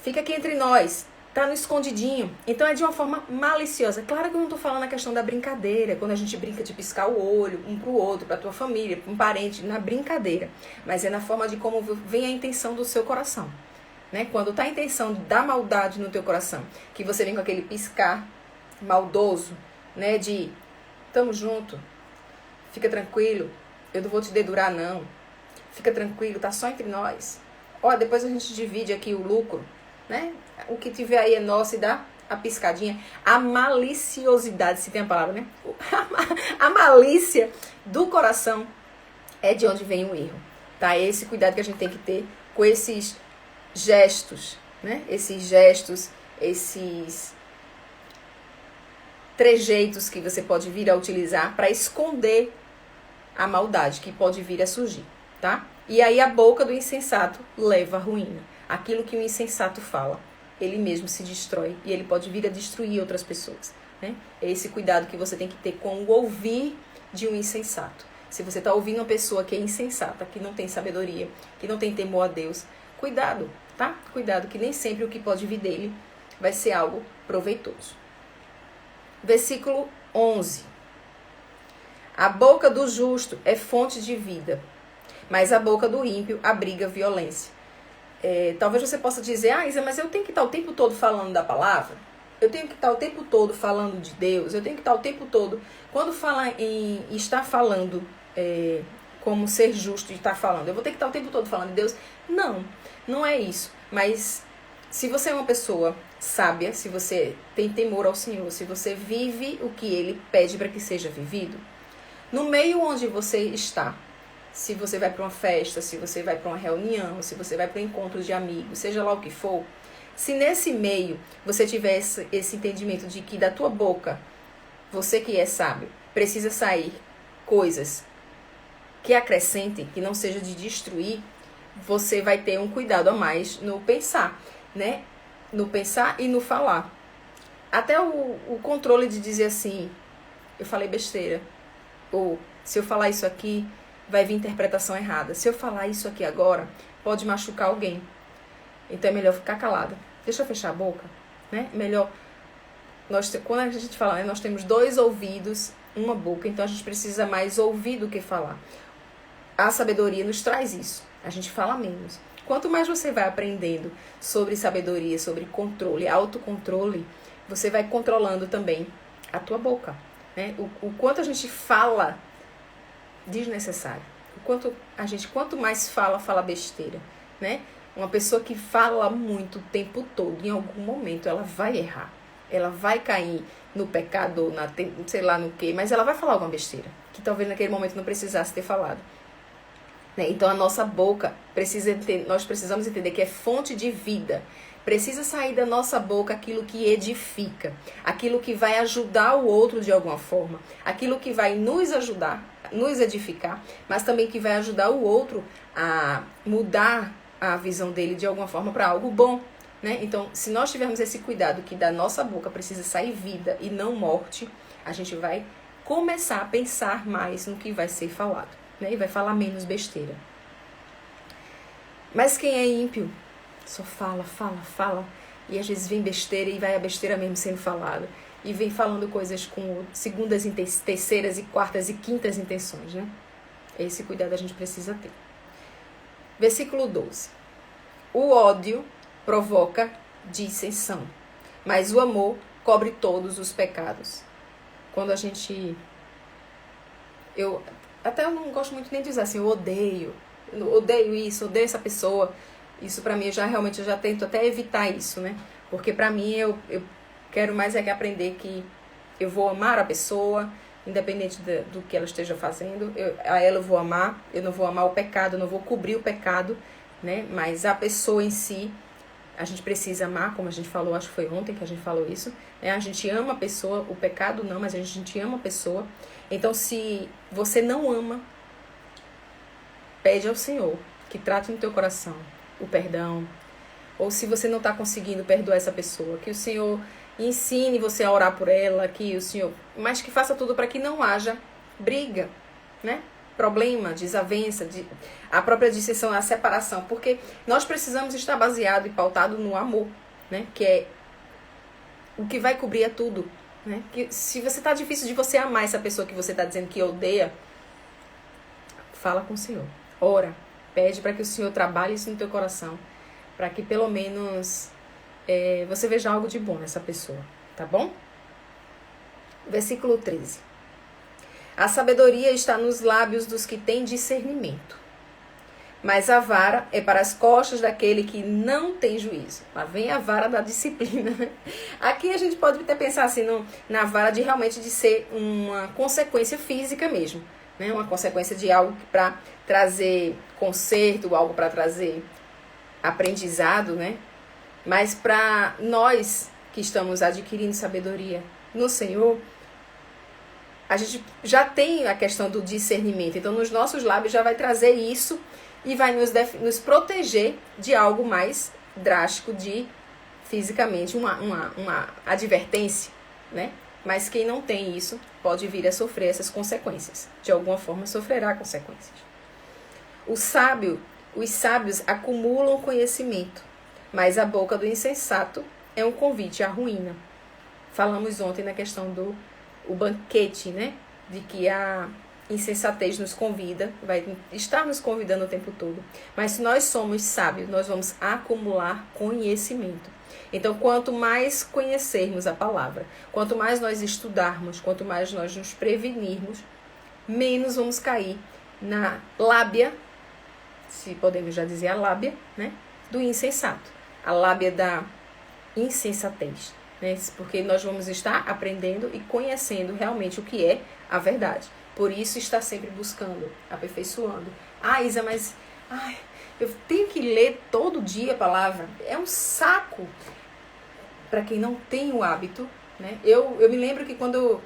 [SPEAKER 1] fica aqui entre nós, tá no escondidinho. Então é de uma forma maliciosa. Claro que eu não tô falando a questão da brincadeira, quando a gente brinca de piscar o olho um pro outro, pra tua família, pra um parente, na brincadeira. Mas é na forma de como vem a intenção do seu coração. Né? Quando tá a intenção da maldade no teu coração, que você vem com aquele piscar maldoso, né? De, tamo junto, fica tranquilo, eu não vou te dedurar não, fica tranquilo, tá só entre nós. Depois a gente divide aqui o lucro, né? O que tiver aí é nosso e dá a piscadinha. A maliciosidade, se tem a palavra, né? A malícia do coração é de onde vem o erro, tá? É esse cuidado que a gente tem que ter com esses gestos, né? Esses gestos, esses trejeitos que você pode vir a utilizar para esconder a maldade que pode vir a surgir, tá? E aí a boca do insensato leva à ruína. Aquilo que o insensato fala, ele mesmo se destrói e ele pode vir a destruir outras pessoas, né? É esse cuidado que você tem que ter com o ouvir de um insensato. Se você está ouvindo uma pessoa que é insensata, que não tem sabedoria, que não tem temor a Deus, cuidado, tá? Cuidado, que nem sempre o que pode vir dele vai ser algo proveitoso. Versículo 11. A boca do justo é fonte de vida, mas a boca do ímpio abriga violência. Talvez você possa dizer, Isa, mas eu tenho que estar o tempo todo falando da palavra? Eu tenho que estar o tempo todo falando de Deus? Eu tenho que estar o tempo todo... Quando fala em estar falando como ser justo e estar falando, eu vou ter que estar o tempo todo falando de Deus? Não é isso. Mas se você é uma pessoa sábia, se você tem temor ao Senhor, se você vive o que Ele pede para que seja vivido, no meio onde você está, se você vai para uma festa, se você vai para uma reunião, se você vai para um encontro de amigos, seja lá o que for, se nesse meio você tiver esse entendimento de que da tua boca, você que é sábio, precisa sair coisas que acrescentem, que não seja de destruir, você vai ter um cuidado a mais no pensar, né? No pensar e no falar. Até o controle de dizer assim, eu falei besteira, ou se eu falar isso aqui, vai vir interpretação errada. Se eu falar isso aqui agora, pode machucar alguém. Então é melhor ficar calada. Deixa eu fechar a boca, né? Melhor. Quando a gente fala, né, nós temos 2 ouvidos, uma boca, então a gente precisa mais ouvir do que falar. A sabedoria nos traz isso. A gente fala menos. Quanto mais você vai aprendendo sobre sabedoria, sobre controle, autocontrole, você vai controlando também a tua boca, né? O quanto a gente fala desnecessário. Quanto mais fala besteira, né? Uma pessoa que fala muito o tempo todo, em algum momento ela vai errar. Ela vai cair no pecado, sei lá no que, mas ela vai falar alguma besteira, que talvez naquele momento não precisasse ter falado. Então a nossa boca nós precisamos entender que é fonte de vida. Precisa sair da nossa boca aquilo que edifica, aquilo que vai ajudar o outro de alguma forma, aquilo que vai nos ajudar, nos edificar, mas também que vai ajudar o outro a mudar a visão dele de alguma forma para algo bom, né? Então, se nós tivermos esse cuidado que da nossa boca precisa sair vida e não morte, a gente vai começar a pensar mais no que vai ser falado, né? E vai falar menos besteira. Mas quem é ímpio só fala, e às vezes vem besteira e vai a besteira mesmo sendo falada, e vem falando coisas com segundas, terceiras e quartas e quintas intenções, né? Esse cuidado a gente precisa ter. Versículo 12. O ódio provoca dissensão, mas o amor cobre todos os pecados. Quando a gente... Eu não gosto muito nem de usar assim, eu odeio isso, odeio essa pessoa. Isso pra mim, eu já tento até evitar isso, né? Porque pra mim, eu quero mais é que aprender que eu vou amar a pessoa, independente do que ela esteja fazendo. A ela eu vou amar, eu não vou amar o pecado, eu não vou cobrir o pecado, né? Mas a pessoa em si, a gente precisa amar, como a gente falou, acho que foi ontem que a gente falou isso, né? A gente ama a pessoa, o pecado não, mas a gente ama a pessoa. Então, se você não ama, pede ao Senhor que trate no teu coração o perdão. Ou se você não está conseguindo perdoar essa pessoa, que o Senhor ensine você a orar por ela, que o Senhor, mas que faça tudo para que não haja briga, né? Problema, desavença, a própria dissensão, a separação, porque nós precisamos estar baseado e pautado no amor, né? Que é o que vai cobrir tudo, né? Que se você tá difícil de você amar essa pessoa que você tá dizendo que odeia, fala com o Senhor, ora, pede para que o Senhor trabalhe isso no teu coração, para que pelo menos você veja algo de bom nessa pessoa, tá bom? Versículo 13. A sabedoria está nos lábios dos que têm discernimento, mas a vara é para as costas daquele que não tem juízo. Lá vem a vara da disciplina. Aqui a gente pode até pensar assim na vara de realmente de ser uma consequência física mesmo, né? Uma consequência de algo para trazer conserto, algo para trazer aprendizado, né? Mas para nós que estamos adquirindo sabedoria no Senhor, a gente já tem a questão do discernimento. Então, nos nossos lábios já vai trazer isso e vai nos proteger de algo mais drástico, de fisicamente uma advertência, né? Mas quem não tem isso pode vir a sofrer essas consequências. De alguma forma, sofrerá consequências. Os sábios acumulam conhecimento, mas a boca do insensato é um convite à ruína. Falamos ontem na questão do banquete, né? De que a insensatez nos convida, vai estar nos convidando o tempo todo. Mas se nós somos sábios, nós vamos acumular conhecimento. Então, quanto mais conhecermos a palavra, quanto mais nós estudarmos, quanto mais nós nos prevenirmos, menos vamos cair na lábia, se podemos já dizer a lábia, né? Do insensato. A lábia da insensatez. Né? Porque nós vamos estar aprendendo e conhecendo realmente o que é a verdade. Por isso, está sempre buscando, aperfeiçoando. Isa, mas eu tenho que ler todo dia a palavra. É um saco para quem não tem o hábito. Né? Eu me lembro que quando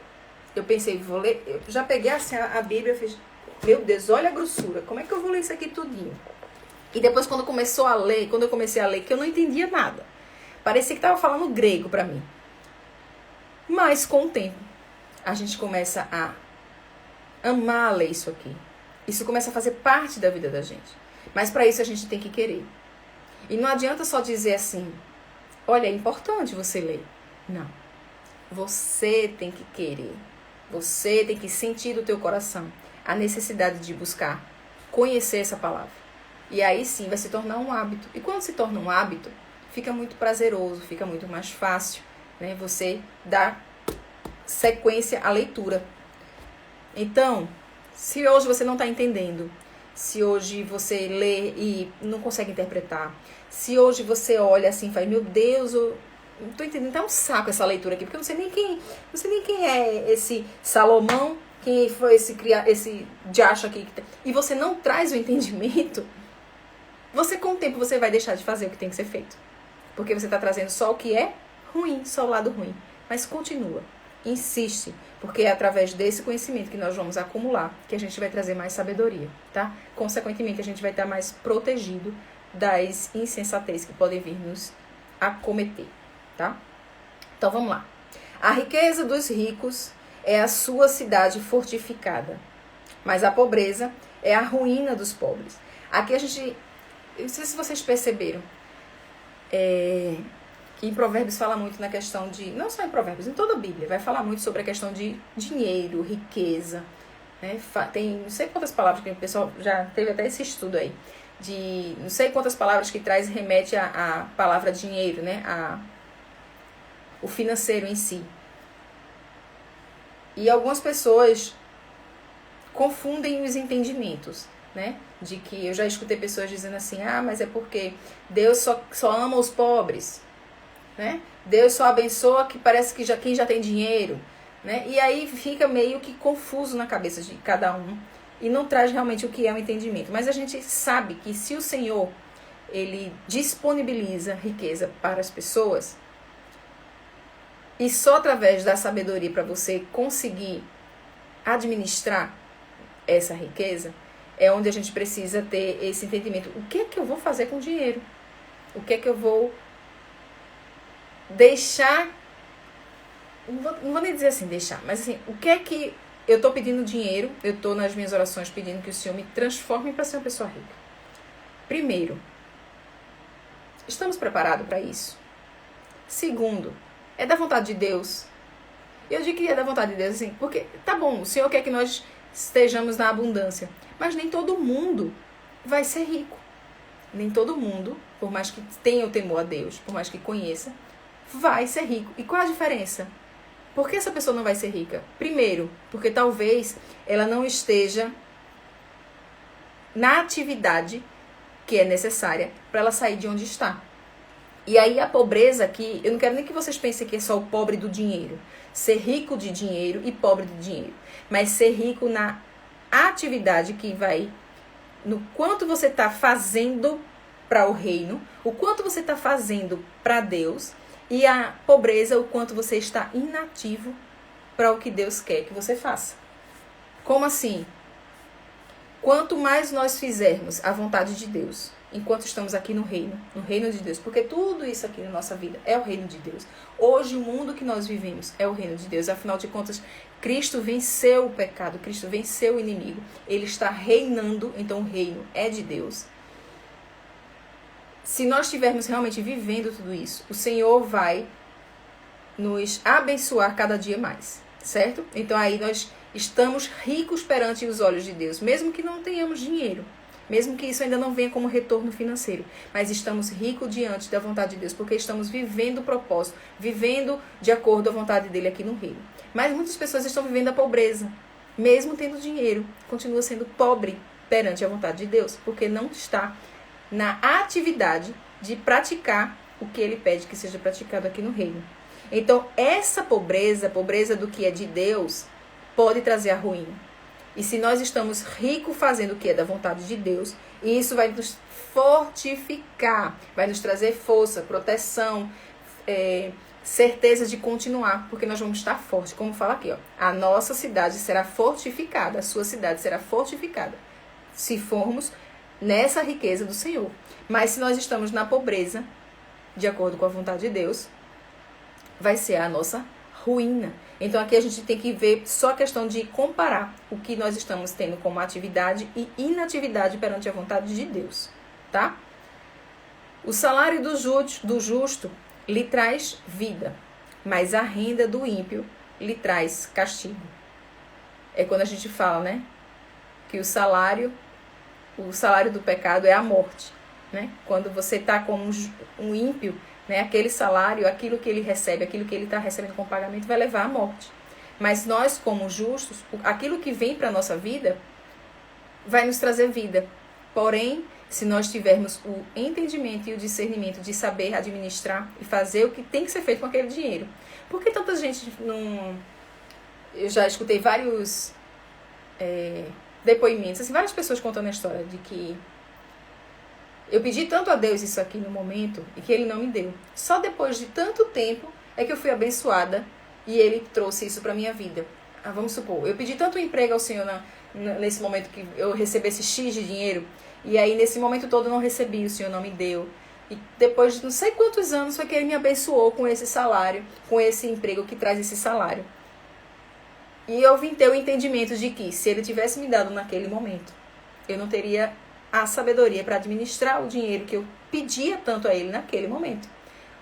[SPEAKER 1] eu pensei, vou ler, eu já peguei assim, a Bíblia e fiz, meu Deus, olha a grossura, como é que eu vou ler isso aqui tudinho? E depois, quando eu comecei a ler, que eu não entendia nada. Parecia que estava falando grego para mim. Mas, com o tempo, a gente começa a amar ler isso aqui. Isso começa a fazer parte da vida da gente. Mas, para isso, a gente tem que querer. E não adianta só dizer assim, olha, é importante você ler. Não. Você tem que querer. Você tem que sentir do teu coração a necessidade de buscar conhecer essa palavra. E aí, sim, vai se tornar um hábito. E quando se torna um hábito, fica muito prazeroso, fica muito mais fácil, né? Você dá sequência à leitura. Então, se hoje você não está entendendo, se hoje você lê e não consegue interpretar, se hoje você olha assim e fala, meu Deus, eu não estou entendendo, tá um saco essa leitura aqui, porque eu não sei nem quem é esse Salomão, quem foi esse diacho aqui, e você não traz o entendimento, você com o tempo você vai deixar de fazer o que tem que ser feito. Porque você está trazendo só o que é ruim, só o lado ruim. Mas continua, insiste, porque é através desse conhecimento que nós vamos acumular que a gente vai trazer mais sabedoria, tá? Consequentemente, a gente vai estar mais protegido das insensatez que podem vir nos acometer, tá? Então, vamos lá. A riqueza dos ricos é a sua cidade fortificada, mas a pobreza é a ruína dos pobres. Aqui a gente, eu não sei se vocês perceberam, que em Provérbios fala muito na questão de, não só em Provérbios, em toda a Bíblia, vai falar muito sobre a questão de dinheiro, riqueza, né? Tem não sei quantas palavras que o pessoal já teve até esse estudo aí, de não sei quantas palavras que remete a palavra dinheiro, né? O financeiro em si. E algumas pessoas confundem os entendimentos, né? De que eu já escutei pessoas dizendo assim, mas é porque Deus só ama os pobres, né? Deus só abençoa que parece que quem já tem dinheiro, né? E aí fica meio que confuso na cabeça de cada um e não traz realmente o que é o entendimento. Mas a gente sabe que se o Senhor, ele disponibiliza riqueza para as pessoas, e só através da sabedoria para você conseguir administrar essa riqueza, é onde a gente precisa ter esse entendimento. O que é que eu vou fazer com o dinheiro? O que é que eu vou deixar... Não vou nem dizer assim, deixar, mas assim, o que é que eu estou pedindo dinheiro, eu estou nas minhas orações pedindo que o Senhor me transforme para ser uma pessoa rica. Primeiro, estamos preparados para isso? Segundo, é da vontade de Deus? Eu digo que é da vontade de Deus, assim, porque, tá bom, o Senhor quer que nós estejamos na abundância, mas nem todo mundo vai ser rico. Nem todo mundo, por mais que tenha o temor a Deus, por mais que conheça, vai ser rico. E qual a diferença? Por que essa pessoa não vai ser rica? Primeiro, porque talvez ela não esteja na atividade que é necessária para ela sair de onde está. E aí a pobreza aqui, eu não quero nem que vocês pensem que é só o pobre do dinheiro. Ser rico de dinheiro e pobre de dinheiro. Mas ser rico na atividade que vai, no quanto você está fazendo para o reino, o quanto você está fazendo para Deus, e a pobreza, o quanto você está inativo para o que Deus quer que você faça. Como assim? Quanto mais nós fizermos a vontade de Deus, enquanto estamos aqui no reino de Deus, porque tudo isso aqui na nossa vida é o reino de Deus. Hoje o mundo que nós vivemos é o reino de Deus, afinal de contas, Cristo venceu o pecado, Cristo venceu o inimigo, Ele está reinando, então o reino é de Deus. Se nós estivermos realmente vivendo tudo isso, o Senhor vai nos abençoar cada dia mais, certo? Então aí nós estamos ricos perante os olhos de Deus, mesmo que não tenhamos dinheiro, mesmo que isso ainda não venha como retorno financeiro, mas estamos ricos diante da vontade de Deus, porque estamos vivendo o propósito, vivendo de acordo com a vontade dele aqui no reino. Mas muitas pessoas estão vivendo a pobreza, mesmo tendo dinheiro, continua sendo pobre perante a vontade de Deus, porque não está na atividade de praticar o que ele pede que seja praticado aqui no reino. Então, essa pobreza, a pobreza do que é de Deus, pode trazer a ruína. E se nós estamos ricos fazendo o que é da vontade de Deus, isso vai nos fortificar, vai nos trazer força, proteção, certeza de continuar, porque nós vamos estar fortes. Como fala aqui, ó, a nossa cidade será fortificada, a sua cidade será fortificada, se formos nessa riqueza do Senhor. Mas se nós estamos na pobreza, de acordo com a vontade de Deus, vai ser a nossa ruína. Então aqui a gente tem que ver só a questão de comparar o que nós estamos tendo como atividade e inatividade perante a vontade de Deus, tá? O salário do justo lhe traz vida, mas a renda do ímpio lhe traz castigo. É quando a gente fala, né, que o salário do pecado é a morte, né? Quando você está como um ímpio, né, aquele salário, aquilo que ele recebe, aquilo que ele está recebendo como pagamento vai levar à morte. Mas nós, como justos, aquilo que vem para a nossa vida vai nos trazer vida. Porém, se nós tivermos o entendimento e o discernimento de saber administrar e fazer o que tem que ser feito com aquele dinheiro. Por que tanta gente não... Eu já escutei vários depoimentos, assim, várias pessoas contando a história de que eu pedi tanto a Deus isso aqui no momento e que Ele não me deu. Só depois de tanto tempo é que eu fui abençoada e Ele trouxe isso para minha vida. Vamos supor, eu pedi tanto emprego ao Senhor nesse momento que eu recebesse X de dinheiro, e aí nesse momento todo eu não recebi, o Senhor não me deu. E depois de não sei quantos anos foi que Ele me abençoou com esse salário, com esse emprego que traz esse salário. E eu vim ter o entendimento de que se Ele tivesse me dado naquele momento, eu não teria a sabedoria para administrar o dinheiro que eu pedia tanto a Ele naquele momento.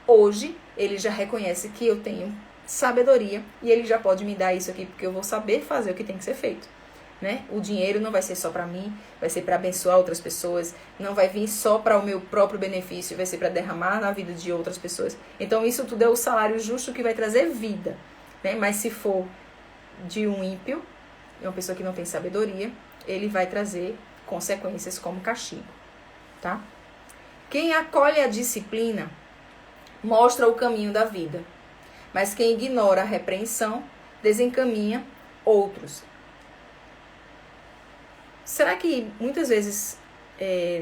[SPEAKER 1] Hoje, Ele já reconhece que eu tenho sabedoria e Ele já pode me dar isso aqui, porque eu vou saber fazer o que tem que ser feito, né? O dinheiro não vai ser só para mim, vai ser para abençoar outras pessoas, não vai vir só para o meu próprio benefício, vai ser para derramar na vida de outras pessoas. Então, isso tudo é o salário justo que vai trazer vida, né? Mas se for de um ímpio, uma pessoa que não tem sabedoria, ele vai trazer consequências como castigo, tá? Quem acolhe a disciplina mostra o caminho da vida, mas quem ignora a repreensão desencaminha outros. Será que muitas vezes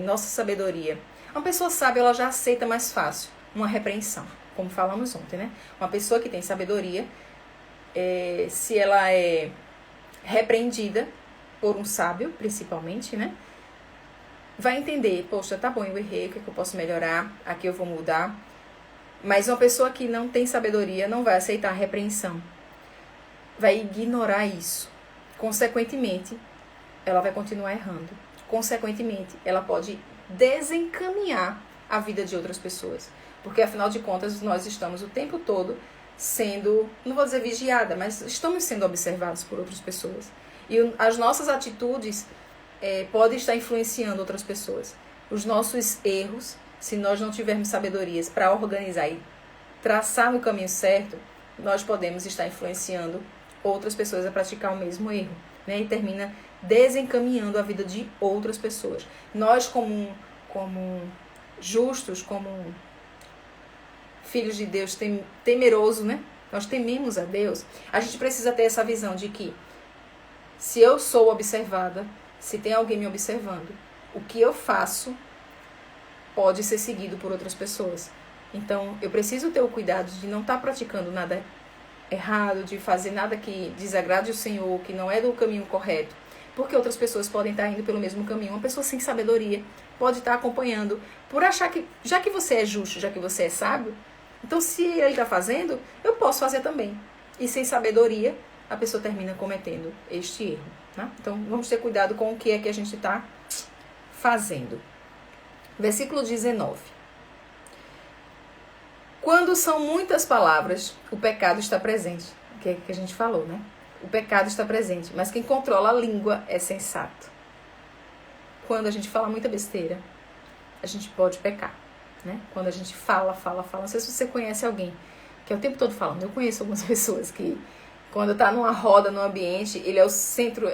[SPEAKER 1] nossa sabedoria, uma pessoa sábia, ela já aceita mais fácil uma repreensão, como falamos ontem, né? Uma pessoa que tem sabedoria, se ela é repreendida, por um sábio, principalmente, né? Vai entender, poxa, tá bom, eu errei, o que é que eu posso melhorar? Aqui eu vou mudar. Mas uma pessoa que não tem sabedoria não vai aceitar a repreensão. Vai ignorar isso. Consequentemente, ela vai continuar errando. Consequentemente, ela pode desencaminhar a vida de outras pessoas. Porque, afinal de contas, nós estamos o tempo todo sendo, não vou dizer vigiada, mas estamos sendo observados por outras pessoas. E as nossas atitudes podem estar influenciando outras pessoas. Os nossos erros, se nós não tivermos sabedorias para organizar e traçar no caminho certo, nós podemos estar influenciando outras pessoas a praticar o mesmo erro, né? E termina desencaminhando a vida de outras pessoas. Nós, como justos, como filhos de Deus, temeroso, né? Nós tememos a Deus. A gente precisa ter essa visão de que se eu sou observada, se tem alguém me observando, o que eu faço pode ser seguido por outras pessoas. Então, eu preciso ter o cuidado de não estar praticando nada errado, de fazer nada que desagrade o Senhor, que não é do caminho correto, porque outras pessoas podem estar indo pelo mesmo caminho. Uma pessoa sem sabedoria pode estar acompanhando, por achar que, já que você é justo, já que você é sábio, então se ele está fazendo, eu posso fazer também. E sem sabedoria, a pessoa termina cometendo este erro. Tá? Então, vamos ter cuidado com o que é que a gente está fazendo. Versículo 19. Quando são muitas palavras, o pecado está presente. O que é que a gente falou, né? O pecado está presente, mas quem controla a língua é sensato. Quando a gente fala muita besteira, a gente pode pecar, né? Quando a gente fala. Não sei se você conhece alguém que é o tempo todo falando. Eu conheço algumas pessoas que, quando está numa roda, num ambiente, ele é o centro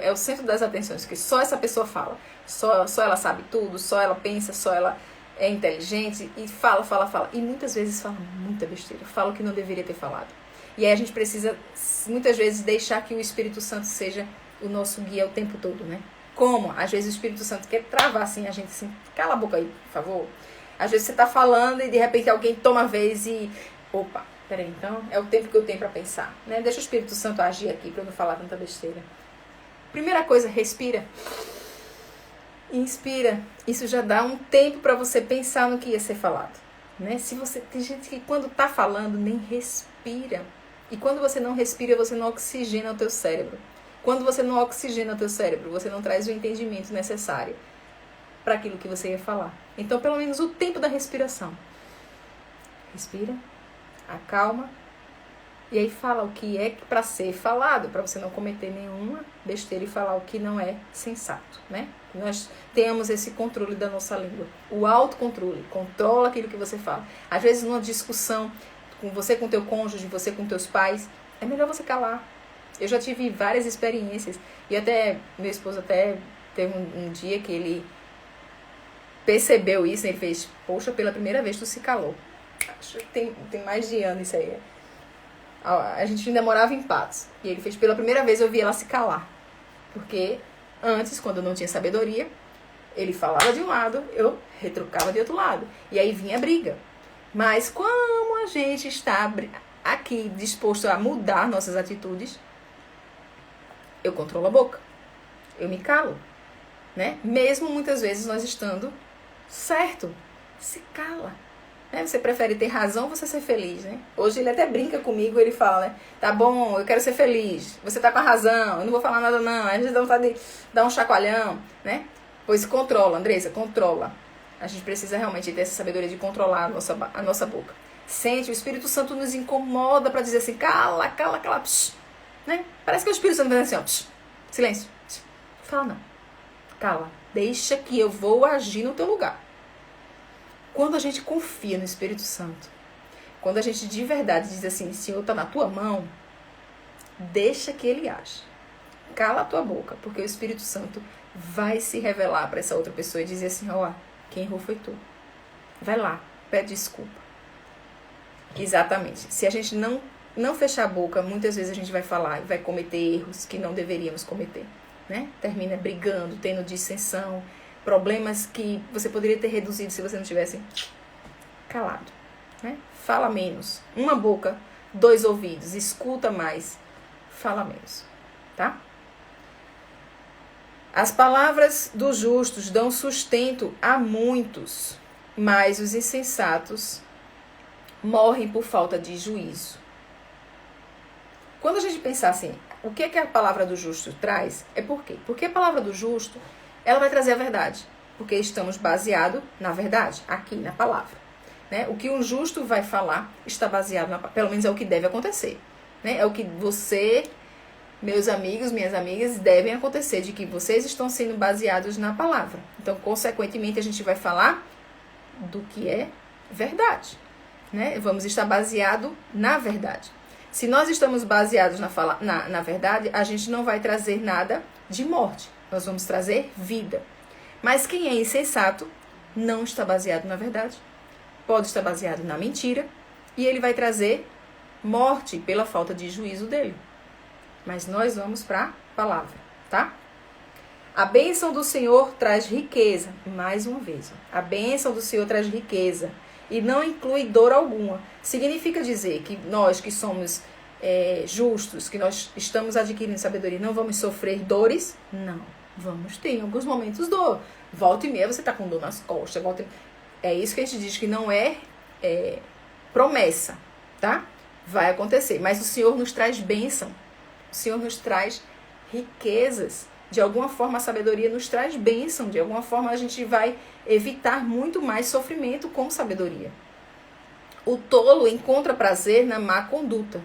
[SPEAKER 1] das atenções, que só essa pessoa fala. Só ela sabe tudo, só ela pensa, só ela é inteligente e fala. E muitas vezes fala muita besteira, fala o que não deveria ter falado. E aí a gente precisa, muitas vezes, deixar que o Espírito Santo seja o nosso guia o tempo todo, né? Como? Às vezes o Espírito Santo quer travar assim, a gente assim, cala a boca aí, por favor. Às vezes você está falando e de repente alguém toma a vez e, opa, peraí, então é o tempo que eu tenho para pensar, né? Deixa o Espírito Santo agir aqui para eu não falar tanta besteira. Primeira coisa, respira. Inspira. Isso já dá um tempo para você pensar no que ia ser falado, né? Tem gente que quando está falando nem respira. E quando você não respira, você não oxigena o teu cérebro. Quando você não oxigena o teu cérebro, você não traz o entendimento necessário para aquilo que você ia falar. Então, pelo menos o tempo da respiração. Respira, acalma, e aí fala o que é para ser falado, para você não cometer nenhuma besteira e falar o que não é sensato, né? Nós temos esse controle da nossa língua. O autocontrole, controla aquilo que você fala. Às vezes, numa discussão, com você com teu cônjuge, você com teus pais, é melhor você calar. Eu já tive várias experiências. E até, meu esposo até teve um dia que ele percebeu isso, e ele fez, poxa, pela primeira vez tu se calou. Acho que tem mais de ano isso aí. A gente ainda morava em Patos. E ele fez, pela primeira vez eu vi ela se calar. Porque antes, quando eu não tinha sabedoria, ele falava de um lado, eu retrucava de outro lado. E aí vinha a briga. Mas como a gente está aqui disposto a mudar nossas atitudes, eu controlo a boca. Eu me calo, né? Mesmo muitas vezes nós estando certo. Se cala. Né? Você prefere ter razão ou você ser feliz, né? Hoje ele até brinca comigo, ele fala, né? Tá bom, eu quero ser feliz. Você tá com a razão, eu não vou falar nada não. Às vezes dá vontade de dar um chacoalhão, né? Pois controla, Andressa, controla. A gente precisa realmente ter essa sabedoria de controlar a nossa boca. Sente, o Espírito Santo nos incomoda para dizer assim, cala, psh, né? Parece que o Espírito Santo vai dizer assim, ó, psh, silêncio. Psh. Fala não, cala, deixa que eu vou agir no teu lugar. Quando a gente confia no Espírito Santo, quando a gente de verdade diz assim, Senhor, está na tua mão, deixa que ele age. Cala a tua boca, porque o Espírito Santo vai se revelar para essa outra pessoa e dizer assim, ó, quem errou foi tu. Vai lá, pede desculpa. Exatamente. Se a gente não fechar a boca, muitas vezes a gente vai falar e vai cometer erros que não deveríamos cometer, né? Termina brigando, tendo dissensão, problemas que você poderia ter reduzido se você não tivesse calado, né? Fala menos. Uma boca, 2 ouvidos. Escuta mais, fala menos, tá? As palavras dos justos dão sustento a muitos, mas os insensatos morrem por falta de juízo. Quando a gente pensar assim, o que é que a palavra do justo traz? É por quê? Porque a palavra do justo, ela vai trazer a verdade. Porque estamos baseados na verdade, aqui na palavra. Né? O que um justo vai falar está baseado, pelo menos é o que deve acontecer. Né? É o que você, meus amigos, minhas amigas, devem acontecer, de que vocês estão sendo baseados na palavra. Então, consequentemente, a gente vai falar do que é verdade. Né? Vamos estar baseado na verdade. Se nós estamos baseados na verdade, a gente não vai trazer nada de morte. Nós vamos trazer vida. Mas quem é insensato não está baseado na verdade. Pode estar baseado na mentira. E ele vai trazer morte pela falta de juízo dele. Mas nós vamos para a palavra, tá? A bênção do Senhor traz riqueza. Mais uma vez. A bênção do Senhor traz riqueza. E não inclui dor alguma. Significa dizer que nós que somos justos, que nós estamos adquirindo sabedoria, não vamos sofrer dores? Não. Vamos ter em alguns momentos dor. Volta e meia você está com dor nas costas. É isso que a gente diz que não é promessa, tá? Vai acontecer. Mas o Senhor nos traz bênção. O Senhor nos traz riquezas. De alguma forma a sabedoria nos traz bênção. De alguma forma a gente vai evitar muito mais sofrimento com sabedoria. O tolo encontra prazer na má conduta.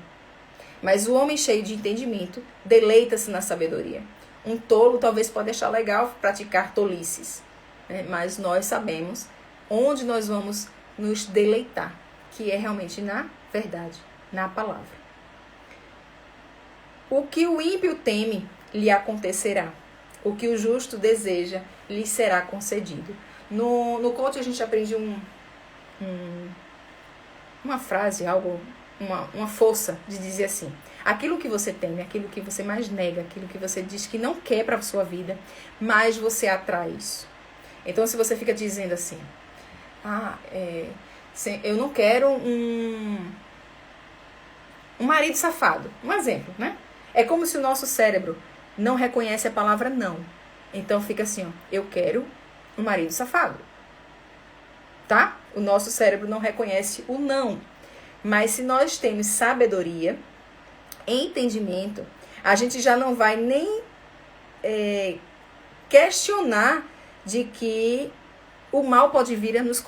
[SPEAKER 1] Mas o homem cheio de entendimento deleita-se na sabedoria. Um tolo talvez pode achar legal praticar tolices. Né? Mas nós sabemos onde nós vamos nos deleitar. Que é realmente na verdade, na palavra. O que o ímpio teme, lhe acontecerá. O que o justo deseja, lhe será concedido. No coach a gente aprende uma frase, uma força de dizer assim: aquilo que você teme, aquilo que você mais nega, aquilo que você diz que não quer para a sua vida, mais você atrai isso. Então se você fica dizendo assim, eu não quero um marido safado. Um exemplo, né? É como se o nosso cérebro não reconhece a palavra não. Então fica assim, eu quero um marido safado. Tá? O nosso cérebro não reconhece o não. Mas se nós temos sabedoria, entendimento, a gente já não vai nem questionar de que o mal pode vir a nos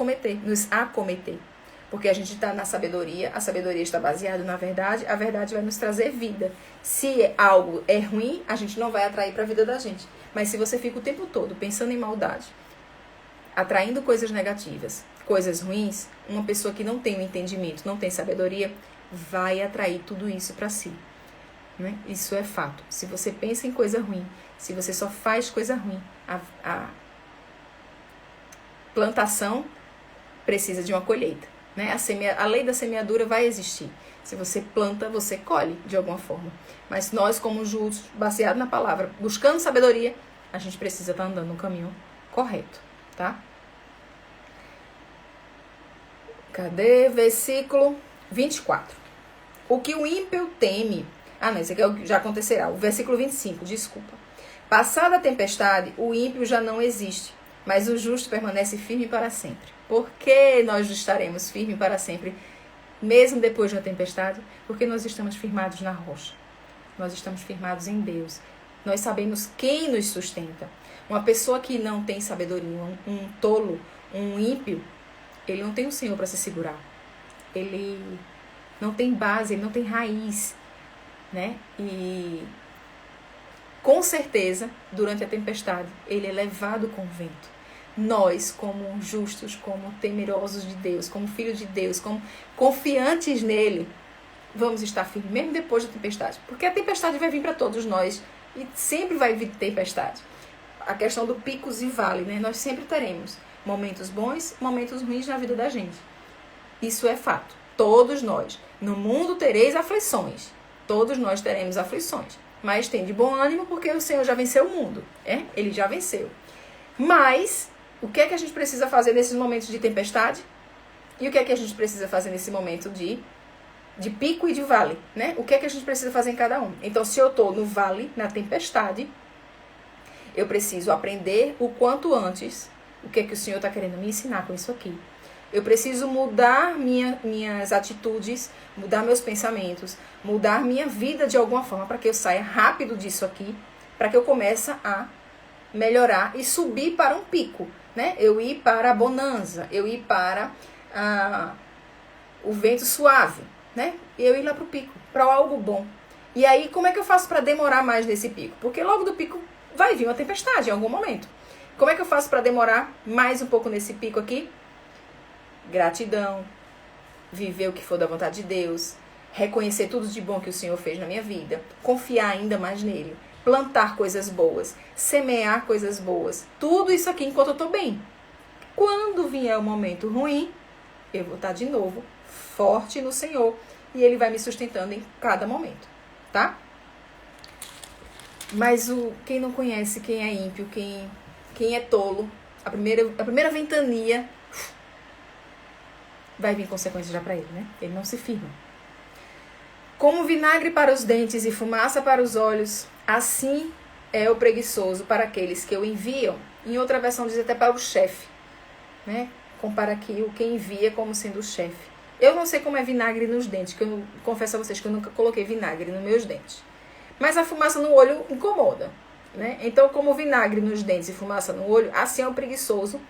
[SPEAKER 1] acometer. Porque a gente está na sabedoria, a sabedoria está baseada na verdade, a verdade vai nos trazer vida. Se algo é ruim, a gente não vai atrair para a vida da gente. Mas se você fica o tempo todo pensando em maldade, atraindo coisas negativas, coisas ruins, uma pessoa que não tem o entendimento, não tem sabedoria, vai atrair tudo isso para si. Né? Isso é fato. Se você pensa em coisa ruim, se você só faz coisa ruim, a plantação precisa de uma colheita. Né? A lei da semeadura vai existir. Se você planta, você colhe de alguma forma. Mas nós, como justos, baseados na palavra, buscando sabedoria, a gente precisa estar andando no caminho correto. Tá? Cadê? Versículo 24. O que o ímpio teme... não, isso aqui já acontecerá. O versículo 25, desculpa. Passada a tempestade, o ímpio já não existe, mas o justo permanece firme para sempre. Por que nós estaremos firmes para sempre, mesmo depois da tempestade? Porque nós estamos firmados na rocha. Nós estamos firmados em Deus. Nós sabemos quem nos sustenta. Uma pessoa que não tem sabedoria, um tolo, um ímpio, ele não tem o Senhor para se segurar. Ele não tem base, ele não tem raiz. Né? E com certeza, durante a tempestade, ele é levado com o vento. Nós, como justos, como temerosos de Deus, como filhos de Deus, como confiantes nele, vamos estar firmes, mesmo depois da tempestade. Porque a tempestade vai vir para todos nós e sempre vai vir tempestade. A questão do picos e vale, né? Nós sempre teremos momentos bons, momentos ruins na vida da gente. Isso é fato. Todos nós. No mundo tereis aflições. Todos nós teremos aflições. Mas tem de bom ânimo porque o Senhor já venceu o mundo. Ele já venceu. Mas o que é que a gente precisa fazer nesses momentos de tempestade? E o que é que a gente precisa fazer nesse momento de pico e de vale? Né? O que é que a gente precisa fazer em cada um? Então, se eu estou no vale, na tempestade, Eu preciso aprender o quanto antes o que é que o Senhor está querendo me ensinar com isso aqui. Eu preciso mudar minhas atitudes, mudar meus pensamentos, mudar minha vida de alguma forma para que eu saia rápido disso aqui, para que eu comece a melhorar e subir para um pico, né? Eu ir para a bonança, eu ir para o vento suave, né? Eu ir lá para o pico, para algo bom. E aí, como é que eu faço para demorar mais nesse pico? Porque logo do pico vai vir uma tempestade em algum momento. Como é que eu faço para demorar mais um pouco nesse pico aqui? Gratidão, viver o que for da vontade de Deus, reconhecer tudo de bom que o Senhor fez na minha vida, confiar ainda mais nele, plantar coisas boas, semear coisas boas. Tudo isso aqui enquanto eu estou bem. Quando vier o momento ruim, eu vou estar de novo forte no Senhor e Ele vai me sustentando em cada momento, tá? Mas quem não conhece, quem é ímpio, quem é tolo, a primeira ventania vai vir consequência já para ele, né? Ele não se firma. Como vinagre para os dentes e fumaça para os olhos, assim é o preguiçoso para aqueles que o enviam. Em outra versão diz até para o chefe, né? Compara aqui o que envia como sendo o chefe. Eu não sei como é vinagre nos dentes, que eu confesso a vocês que eu nunca coloquei vinagre nos meus dentes. Mas a fumaça no olho incomoda, né? Então, como vinagre nos dentes e fumaça no olho, assim é o preguiçoso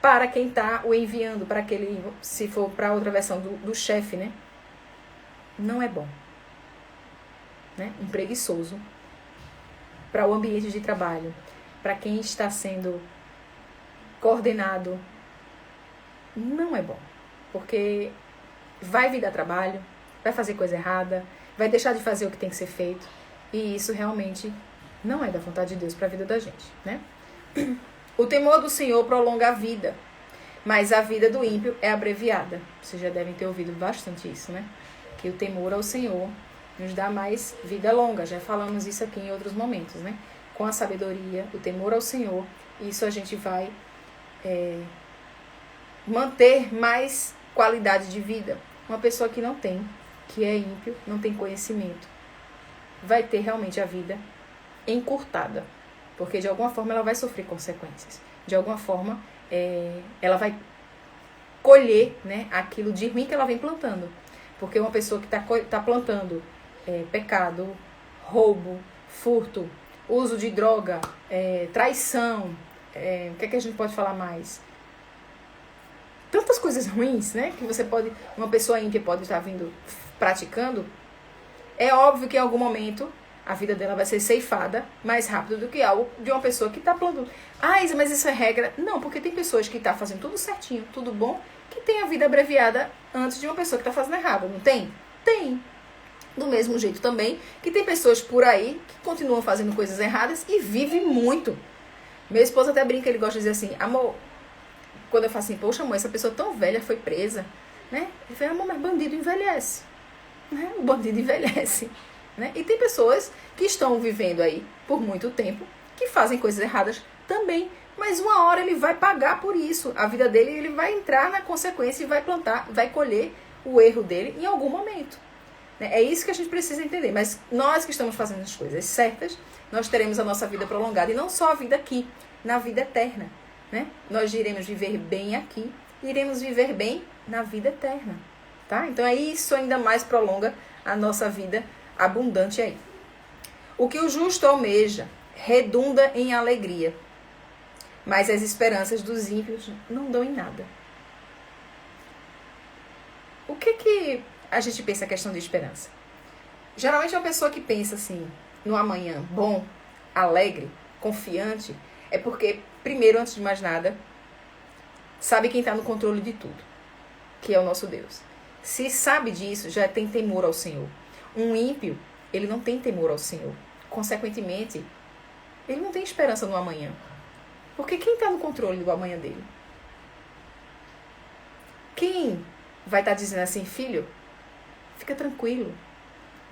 [SPEAKER 1] para quem está o enviando, para aquele, se for para outra versão do chefe, né? Não é bom, né? Um preguiçoso para o ambiente de trabalho, para quem está sendo coordenado, não é bom, porque vai vir dar trabalho, vai fazer coisa errada, vai deixar de fazer o que tem que ser feito, e isso realmente não é da vontade de Deus para a vida da gente, né? O temor do Senhor prolonga a vida, mas a vida do ímpio é abreviada. Vocês já devem ter ouvido bastante isso, né? Que o temor ao Senhor nos dá mais vida longa. Já falamos isso aqui em outros momentos, né? Com a sabedoria, o temor ao Senhor, isso a gente vai manter mais qualidade de vida. Uma pessoa que não tem, que é ímpio, não tem conhecimento, vai ter realmente a vida encurtada. Porque de alguma forma ela vai sofrer consequências. De alguma forma ela vai colher, né, aquilo de ruim que ela vem plantando. Porque uma pessoa que está plantando pecado, roubo, furto, uso de droga, traição, o que é que a gente pode falar mais? Tantas coisas ruins, né, que uma pessoa ímpia pode estar vindo praticando. É óbvio que em algum momento a vida dela vai ser ceifada mais rápido do que algo de uma pessoa que está plantando. Ah, Isa, mas isso é regra? Não, porque tem pessoas que estão fazendo tudo certinho, tudo bom, que tem a vida abreviada antes de uma pessoa que está fazendo errado, não tem? Tem. Do mesmo jeito também que tem pessoas por aí que continuam fazendo coisas erradas e vivem muito. Meu esposo até brinca, ele gosta de dizer assim, amor, quando eu falo assim, poxa amor, essa pessoa tão velha foi presa, né? Ele fala, amor, mas bandido envelhece, né? O bandido envelhece. Né? E tem pessoas que estão vivendo aí por muito tempo, que fazem coisas erradas também, mas uma hora ele vai pagar por isso, a vida dele, ele vai entrar na consequência e vai plantar, vai colher o erro dele em algum momento, né? É isso que a gente precisa entender, mas nós que estamos fazendo as coisas certas, nós teremos a nossa vida prolongada, e não só a vida aqui, na vida eterna, né? Nós iremos viver bem aqui, iremos viver bem na vida eterna, tá? Então isso ainda mais prolonga a nossa vida abundante aí. O que o justo almeja redunda em alegria, mas as esperanças dos ímpios não dão em nada. O que a gente pensa a questão de esperança? Geralmente é uma pessoa que pensa assim, no amanhã bom, alegre, confiante, é porque, primeiro, antes de mais nada, sabe quem está no controle de tudo, que é o nosso Deus. Se sabe disso, já tem temor ao Senhor. Um ímpio, ele não tem temor ao Senhor. Consequentemente, ele não tem esperança no amanhã. Porque quem está no controle do amanhã dele? Quem vai estar dizendo assim, filho, fica tranquilo.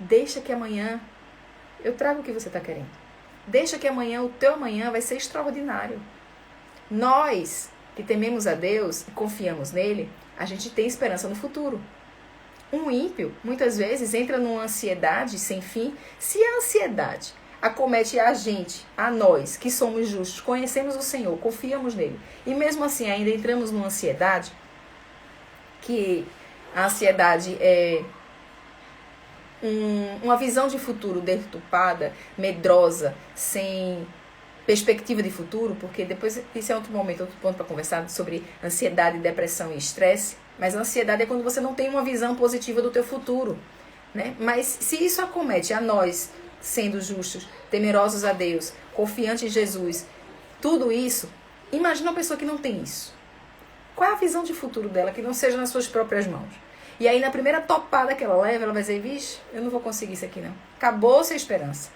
[SPEAKER 1] Deixa que amanhã eu trago o que você está querendo. Deixa que amanhã, o teu amanhã vai ser extraordinário. Nós, que tememos a Deus e confiamos nele, a gente tem esperança no futuro. Um ímpio, muitas vezes, entra numa ansiedade sem fim. Se a ansiedade acomete a gente, a nós, que somos justos, conhecemos o Senhor, confiamos nele, e mesmo assim ainda entramos numa ansiedade, que a ansiedade é uma visão de futuro deturpada, medrosa, sem perspectiva de futuro, porque depois, isso é outro momento, outro ponto para conversar sobre ansiedade, depressão e estresse, mas a ansiedade é quando você não tem uma visão positiva do teu futuro, né? Mas se isso acomete a nós, sendo justos, temerosos a Deus, confiantes em Jesus, tudo isso, imagina uma pessoa que não tem isso. Qual é a visão de futuro dela que não seja nas suas próprias mãos? E aí na primeira topada que ela leva, ela vai dizer, vixe, eu não vou conseguir isso aqui não. Acabou-se a esperança.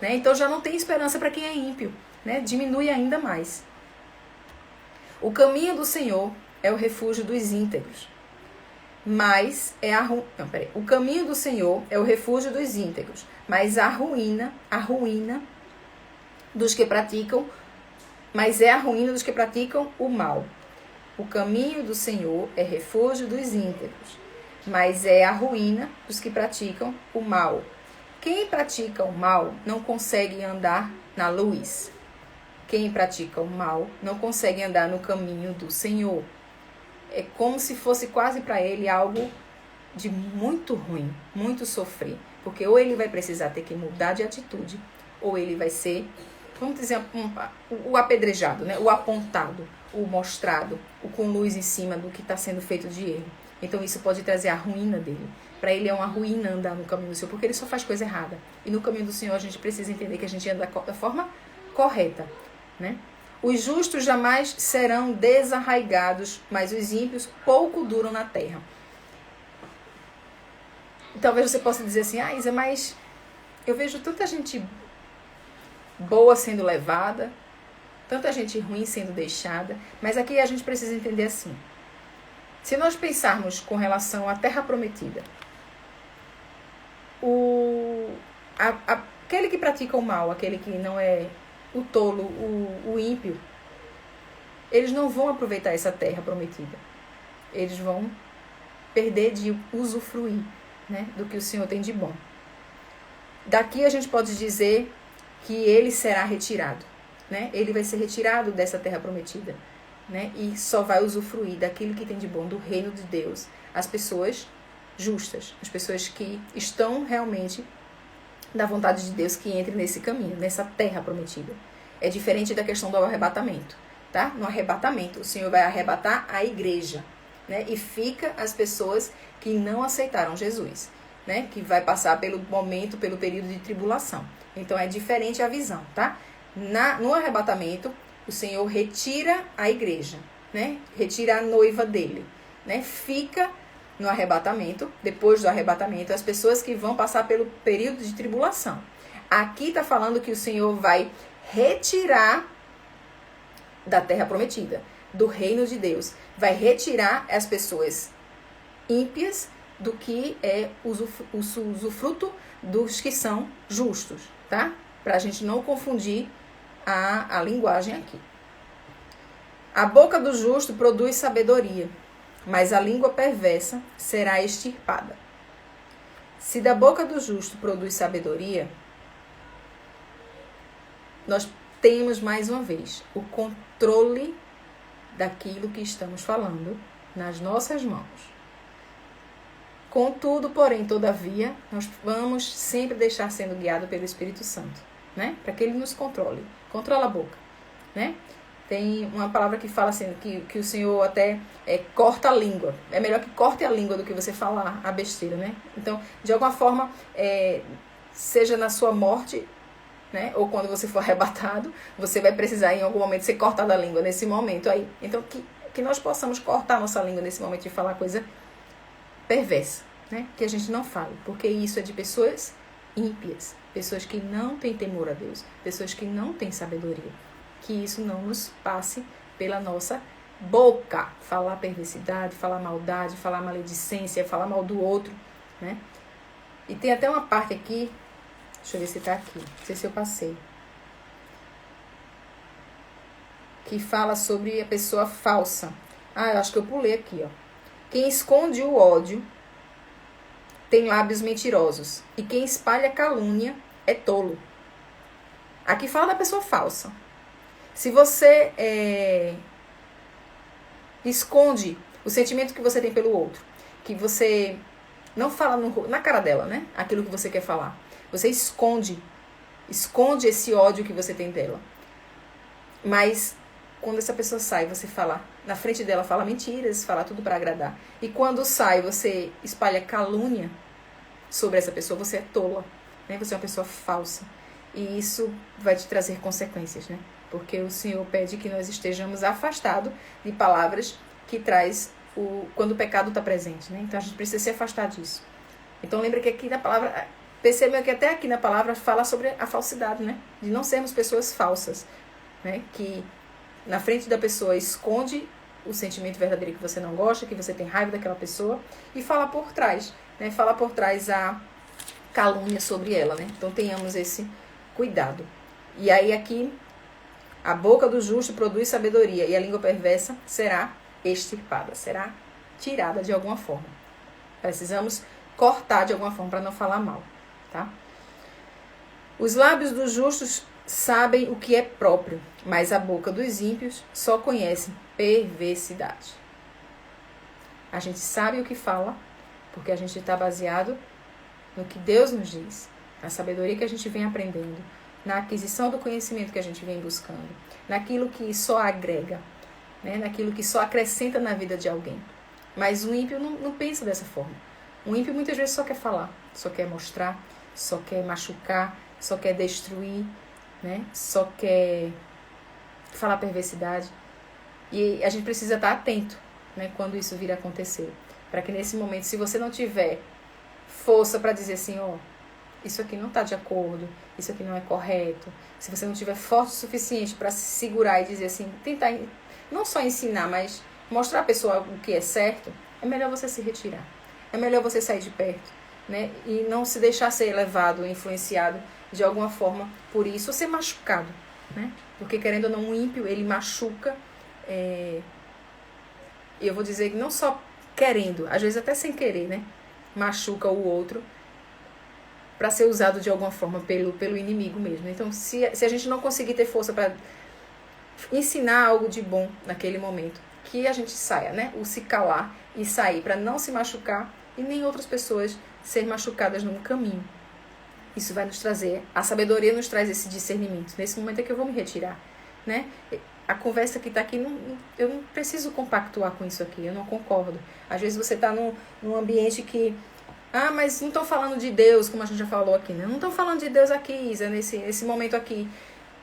[SPEAKER 1] Né? Então já não tem esperança para quem é ímpio. Né? Diminui ainda mais. O caminho do Senhor é o refúgio dos íntegros. Mas é o caminho do Senhor é o refúgio dos íntegros. Mas a ruína dos que praticam, o mal. O caminho do Senhor é refúgio dos íntegros, mas é a ruína dos que praticam o mal. Quem pratica o mal não consegue andar na luz. Quem pratica o mal não consegue andar no caminho do Senhor. É como se fosse quase para ele algo de muito ruim, muito sofrer. Porque ou ele vai precisar ter que mudar de atitude, ou ele vai ser, vamos dizer, o apedrejado, né? O apontado, o mostrado, o com luz em cima do que está sendo feito de erro. Então isso pode trazer a ruína dele. Para ele é uma ruína andar no caminho do Senhor, porque ele só faz coisa errada. E no caminho do Senhor a gente precisa entender que a gente anda da forma correta. Né? Os justos jamais serão desarraigados, mas os ímpios pouco duram na terra. Talvez você possa dizer assim, Isa, mas eu vejo tanta gente boa sendo levada, tanta gente ruim sendo deixada, mas aqui a gente precisa entender assim. Se nós pensarmos com relação à terra prometida, aquele que pratica o mal, aquele que não é o tolo, o ímpio, eles não vão aproveitar essa terra prometida. Eles vão perder de usufruir, né, do que o Senhor tem de bom. Daqui a gente pode dizer que ele será retirado. Né? Ele vai ser retirado dessa terra prometida. Né? E só vai usufruir daquilo que tem de bom do reino de Deus. As pessoas justas, as pessoas que estão realmente da vontade de Deus, que entrem nesse caminho, nessa terra prometida. É diferente da questão do arrebatamento. Tá? No arrebatamento, o Senhor vai arrebatar a igreja. Né? E fica as pessoas que não aceitaram Jesus. Né? Que vai passar pelo momento, pelo período de tribulação. Então é diferente a visão. Tá? No arrebatamento, o Senhor retira a igreja, né? Retira a noiva dele, né? Fica no arrebatamento, depois do arrebatamento, as pessoas que vão passar pelo período de tribulação. Aqui está falando que o Senhor vai retirar da terra prometida, do reino de Deus, vai retirar as pessoas ímpias do que é usufruto dos que são justos, tá? Para a gente não confundir a linguagem aqui. A boca do justo produz sabedoria, mas a língua perversa será extirpada. Se da boca do justo produz sabedoria, nós temos mais uma vez o controle daquilo que estamos falando nas nossas mãos. Contudo, porém, todavia, nós vamos sempre deixar sendo guiado pelo Espírito Santo, né? Para que ele nos controle. Controla a boca, né? Tem uma palavra que fala assim, que o Senhor até corta a língua. É melhor que corte a língua do que você falar a besteira, né? Então, de alguma forma, seja na sua morte, né? Ou quando você for arrebatado, você vai precisar em algum momento ser cortado a língua nesse momento aí. Então, que nós possamos cortar a nossa língua nesse momento de falar coisa perversa, né? Que a gente não fale, porque isso é de pessoas ímpias, pessoas que não têm temor a Deus, pessoas que não têm sabedoria. Que isso não nos passe pela nossa boca. Falar perversidade, falar maldade, falar maledicência, falar mal do outro, né? E tem até uma parte aqui, deixa eu ver se tá aqui, não sei se eu passei, que fala sobre a pessoa falsa. Eu acho que eu pulei aqui, ó. Quem esconde o ódio tem lábios mentirosos, e quem espalha calúnia é tolo. Aqui fala da pessoa falsa. Se você esconde o sentimento que você tem pelo outro, que você não fala na cara dela, né? Aquilo que você quer falar. Você esconde esse ódio que você tem dela. Mas quando essa pessoa sai, você fala, na frente dela fala mentiras, fala tudo para agradar. E quando sai, você espalha calúnia sobre essa pessoa, você é tola, né? Você é uma pessoa falsa. E isso vai te trazer consequências, né? Porque o Senhor pede que nós estejamos afastados de palavras que traz quando o pecado está presente, né? Então a gente precisa se afastar disso. Então lembra que aqui na palavra, percebam que até aqui na palavra fala sobre a falsidade, né? De não sermos pessoas falsas, né? Que na frente da pessoa esconde o sentimento verdadeiro que você não gosta, que você tem raiva daquela pessoa, e fala por trás, né? Fala por trás a calúnia sobre ela, né? Então tenhamos esse cuidado. E aí aqui, a boca do justo produz sabedoria, e a língua perversa será extirpada, será tirada de alguma forma. Precisamos cortar de alguma forma para não falar mal, tá? Os lábios dos justos sabem o que é próprio, mas a boca dos ímpios só conhece perversidade. A gente sabe o que fala, porque a gente está baseado no que Deus nos diz, na sabedoria que a gente vem aprendendo, na aquisição do conhecimento que a gente vem buscando, naquilo que só agrega, né? Naquilo que só acrescenta na vida de alguém. Mas o ímpio não pensa dessa forma. O ímpio muitas vezes só quer falar, só quer mostrar, só quer machucar, só quer destruir, né? Só quer falar perversidade. E a gente precisa estar atento, né? Quando isso vir a acontecer. Para que nesse momento, se você não tiver força para dizer assim, ó, isso aqui não está de acordo, isso aqui não é correto. Se você não tiver força o suficiente para se segurar e dizer assim, tentar não só ensinar, mas mostrar à pessoa o que é certo, é melhor você se retirar. É melhor você sair de perto, né? E não se deixar ser levado, influenciado de alguma forma por isso, ou ser machucado, né? Porque querendo ou não, um ímpio, ele machuca, eu vou dizer que não só querendo, às vezes até sem querer, né? Machuca o outro para ser usado de alguma forma pelo inimigo mesmo. Então, se a gente não conseguir ter força para ensinar algo de bom naquele momento, que a gente saia, né? O se calar e sair para não se machucar e nem outras pessoas ser machucadas no caminho. Isso vai nos trazer, a sabedoria nos traz esse discernimento. Nesse momento é que eu vou me retirar, né? A conversa que está aqui, eu não preciso compactuar com isso aqui, eu não concordo. Às vezes você está num ambiente que, mas não estão falando de Deus, como a gente já falou aqui, né? Não estão falando de Deus aqui, Isa, nesse momento aqui.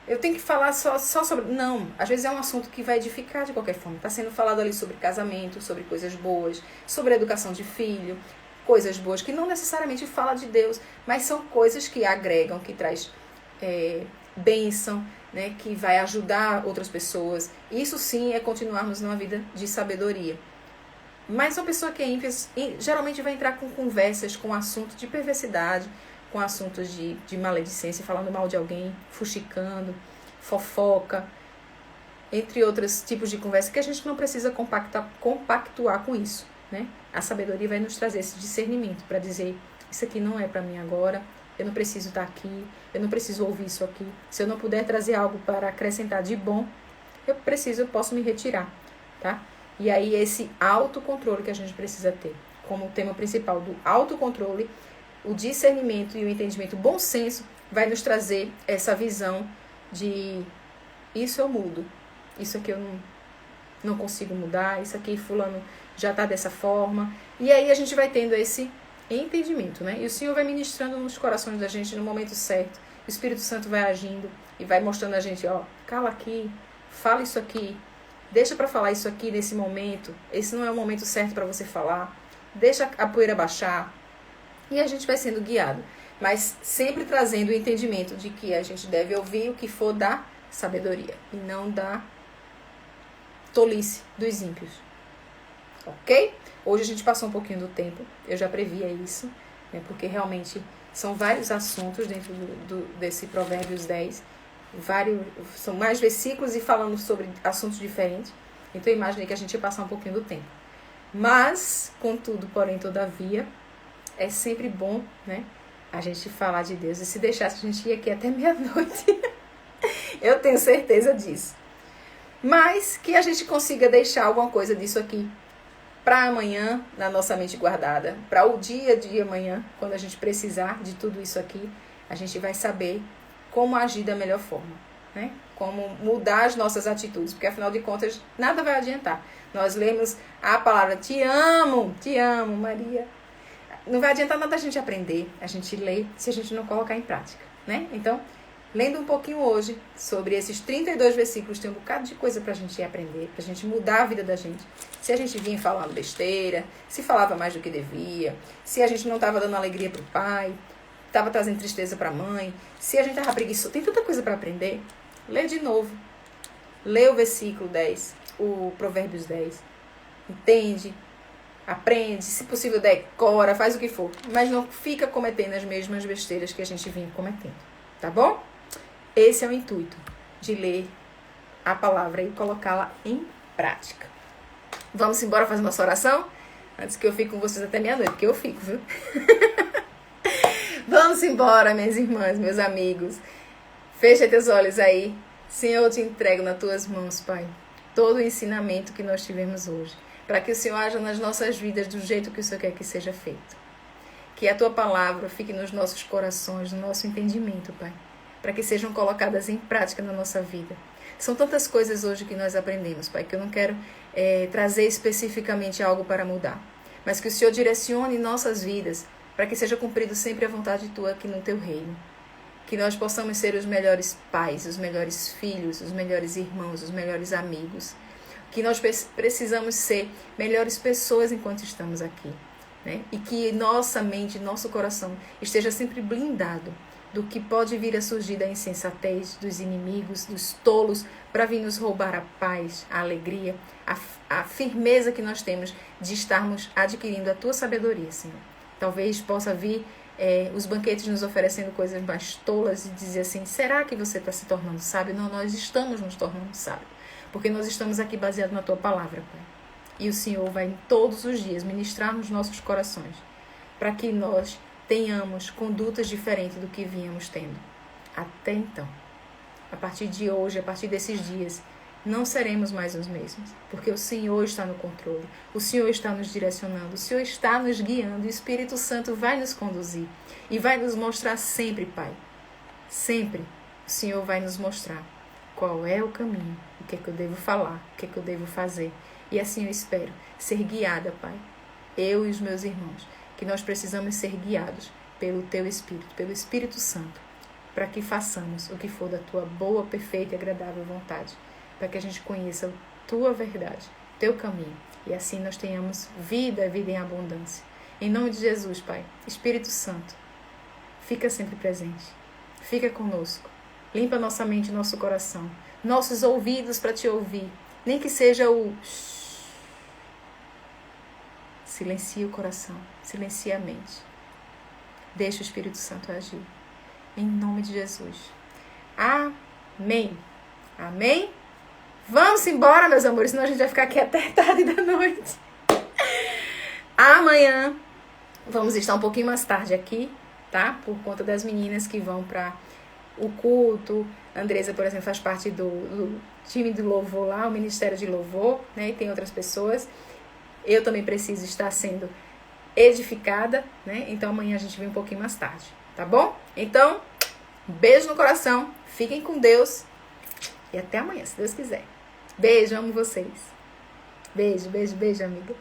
[SPEAKER 1] Eu tenho que falar só sobre... Não, às vezes é um assunto que vai edificar de qualquer forma. Está sendo falado ali sobre casamento, sobre coisas boas, sobre educação de filho, coisas boas que não necessariamente fala de Deus, mas são coisas que agregam, que traz bênção, né, que vai ajudar outras pessoas. Isso sim é continuarmos numa vida de sabedoria. Mas uma pessoa que é ímpia geralmente vai entrar com conversas, com assuntos de perversidade, com assuntos de maledicência, falando mal de alguém, fuxicando, fofoca, entre outros tipos de conversa que a gente não precisa compactuar com isso, né? A sabedoria vai nos trazer esse discernimento para dizer, isso aqui não é para mim agora, eu não preciso estar aqui, eu não preciso ouvir isso aqui. Se eu não puder trazer algo para acrescentar de bom, eu posso me retirar, tá? E aí esse autocontrole que a gente precisa ter, como tema principal do autocontrole, o discernimento e o entendimento, o bom senso, vai nos trazer essa visão de isso eu mudo, isso aqui eu não consigo mudar, isso aqui fulano já está dessa forma. E aí a gente vai tendo esse entendimento, né? E o Senhor vai ministrando nos corações da gente no momento certo. O Espírito Santo vai agindo e vai mostrando a gente, ó, cala aqui, fala isso aqui, deixa para falar isso aqui nesse momento, esse não é o momento certo para você falar, deixa a poeira baixar. E a gente vai sendo guiado, mas sempre trazendo o entendimento de que a gente deve ouvir o que for da sabedoria e não da tolice dos ímpios. Ok? Hoje a gente passou um pouquinho do tempo, eu já previa isso, né, porque realmente são vários assuntos dentro desse Provérbios 10, são mais versículos e falando sobre assuntos diferentes, então eu imaginei que a gente ia passar um pouquinho do tempo. Mas, contudo, porém, todavia, é sempre bom, né, a gente falar de Deus. E se deixasse, a gente ia aqui até meia-noite. Eu tenho certeza disso. Mas que a gente consiga deixar alguma coisa disso aqui para amanhã, na nossa mente guardada, para o dia de amanhã, quando a gente precisar de tudo isso aqui, a gente vai saber como agir da melhor forma, né? Como mudar as nossas atitudes, porque afinal de contas, nada vai adiantar. Nós lemos a palavra te amo, Maria. Não vai adiantar nada a gente aprender, a gente ler, se a gente não colocar em prática, né? Então, lendo um pouquinho hoje sobre esses 32 versículos, tem um bocado de coisa pra gente aprender, pra gente mudar a vida da gente. Se a gente vinha falando besteira, se falava mais do que devia, se a gente não estava dando alegria pro pai, estava trazendo tristeza pra mãe, se a gente estava preguiçoso, tem tanta coisa pra aprender. Lê de novo. Lê o versículo 10, o Provérbios 10. Entende, aprende, se possível decora, faz o que for. Mas não fica cometendo as mesmas besteiras que a gente vinha cometendo. Tá bom? Esse é o intuito de ler a palavra e colocá-la em prática. Vamos embora fazer nossa oração? Antes que eu fique com vocês até meia-noite, porque eu fico, viu? Vamos embora, minhas irmãs, meus amigos. Fecha teus olhos aí. Senhor, eu te entrego nas tuas mãos, Pai, todo o ensinamento que nós tivemos hoje, para que o Senhor haja nas nossas vidas do jeito que o Senhor quer que seja feito. Que a tua palavra fique nos nossos corações, no nosso entendimento, Pai, para que sejam colocadas em prática na nossa vida. São tantas coisas hoje que nós aprendemos, Pai, que eu não quero trazer especificamente algo para mudar, mas que o Senhor direcione nossas vidas para que seja cumprido sempre a vontade tua aqui no teu reino. Que nós possamos ser os melhores pais, os melhores filhos, os melhores irmãos, os melhores amigos. Que nós precisamos ser melhores pessoas enquanto estamos aqui, né? E que nossa mente, nosso coração esteja sempre blindado do que pode vir a surgir da insensatez, dos inimigos, dos tolos, para vir nos roubar a paz, a alegria, a firmeza que nós temos de estarmos adquirindo a tua sabedoria, Senhor. Talvez possa vir os banquetes nos oferecendo coisas mais tolas e dizer assim, será que você está se tornando sábio? Não, nós estamos nos tornando sábios, porque nós estamos aqui baseados na tua palavra, Pai. E o Senhor vai todos os dias ministrar nos nossos corações, para que nós tenhamos condutas diferentes do que vínhamos tendo até então. A partir de hoje, a partir desses dias, não seremos mais os mesmos, porque o Senhor está no controle, o Senhor está nos direcionando, o Senhor está nos guiando, e o Espírito Santo vai nos conduzir e vai nos mostrar sempre, Pai. Sempre o Senhor vai nos mostrar qual é o caminho, o que é que eu devo falar, o que é que eu devo fazer. E assim eu espero ser guiada, Pai, eu e os meus irmãos, que nós precisamos ser guiados pelo Teu Espírito, pelo Espírito Santo, para que façamos o que for da Tua boa, perfeita e agradável vontade, para que a gente conheça a Tua verdade, Teu caminho, e assim nós tenhamos vida, vida em abundância. Em nome de Jesus, Pai, Espírito Santo, fica sempre presente, fica conosco, limpa nossa mente e nosso coração, nossos ouvidos para Te ouvir, nem que seja o... Silencia o coração, silencia a mente. Deixa o Espírito Santo agir. Em nome de Jesus. Amém. Amém? Vamos embora, meus amores, senão a gente vai ficar aqui até tarde da noite. Amanhã vamos estar um pouquinho mais tarde aqui, tá? Por conta das meninas que vão para o culto. A Andresa, por exemplo, faz parte do time de louvor lá, o Ministério de Louvor, né? E tem outras pessoas. Eu também preciso estar sendo edificada, né? Então amanhã a gente vem um pouquinho mais tarde, tá bom? Então, um beijo no coração, fiquem com Deus e até amanhã, se Deus quiser. Beijo, amo vocês. Beijo, beijo, beijo, amiga.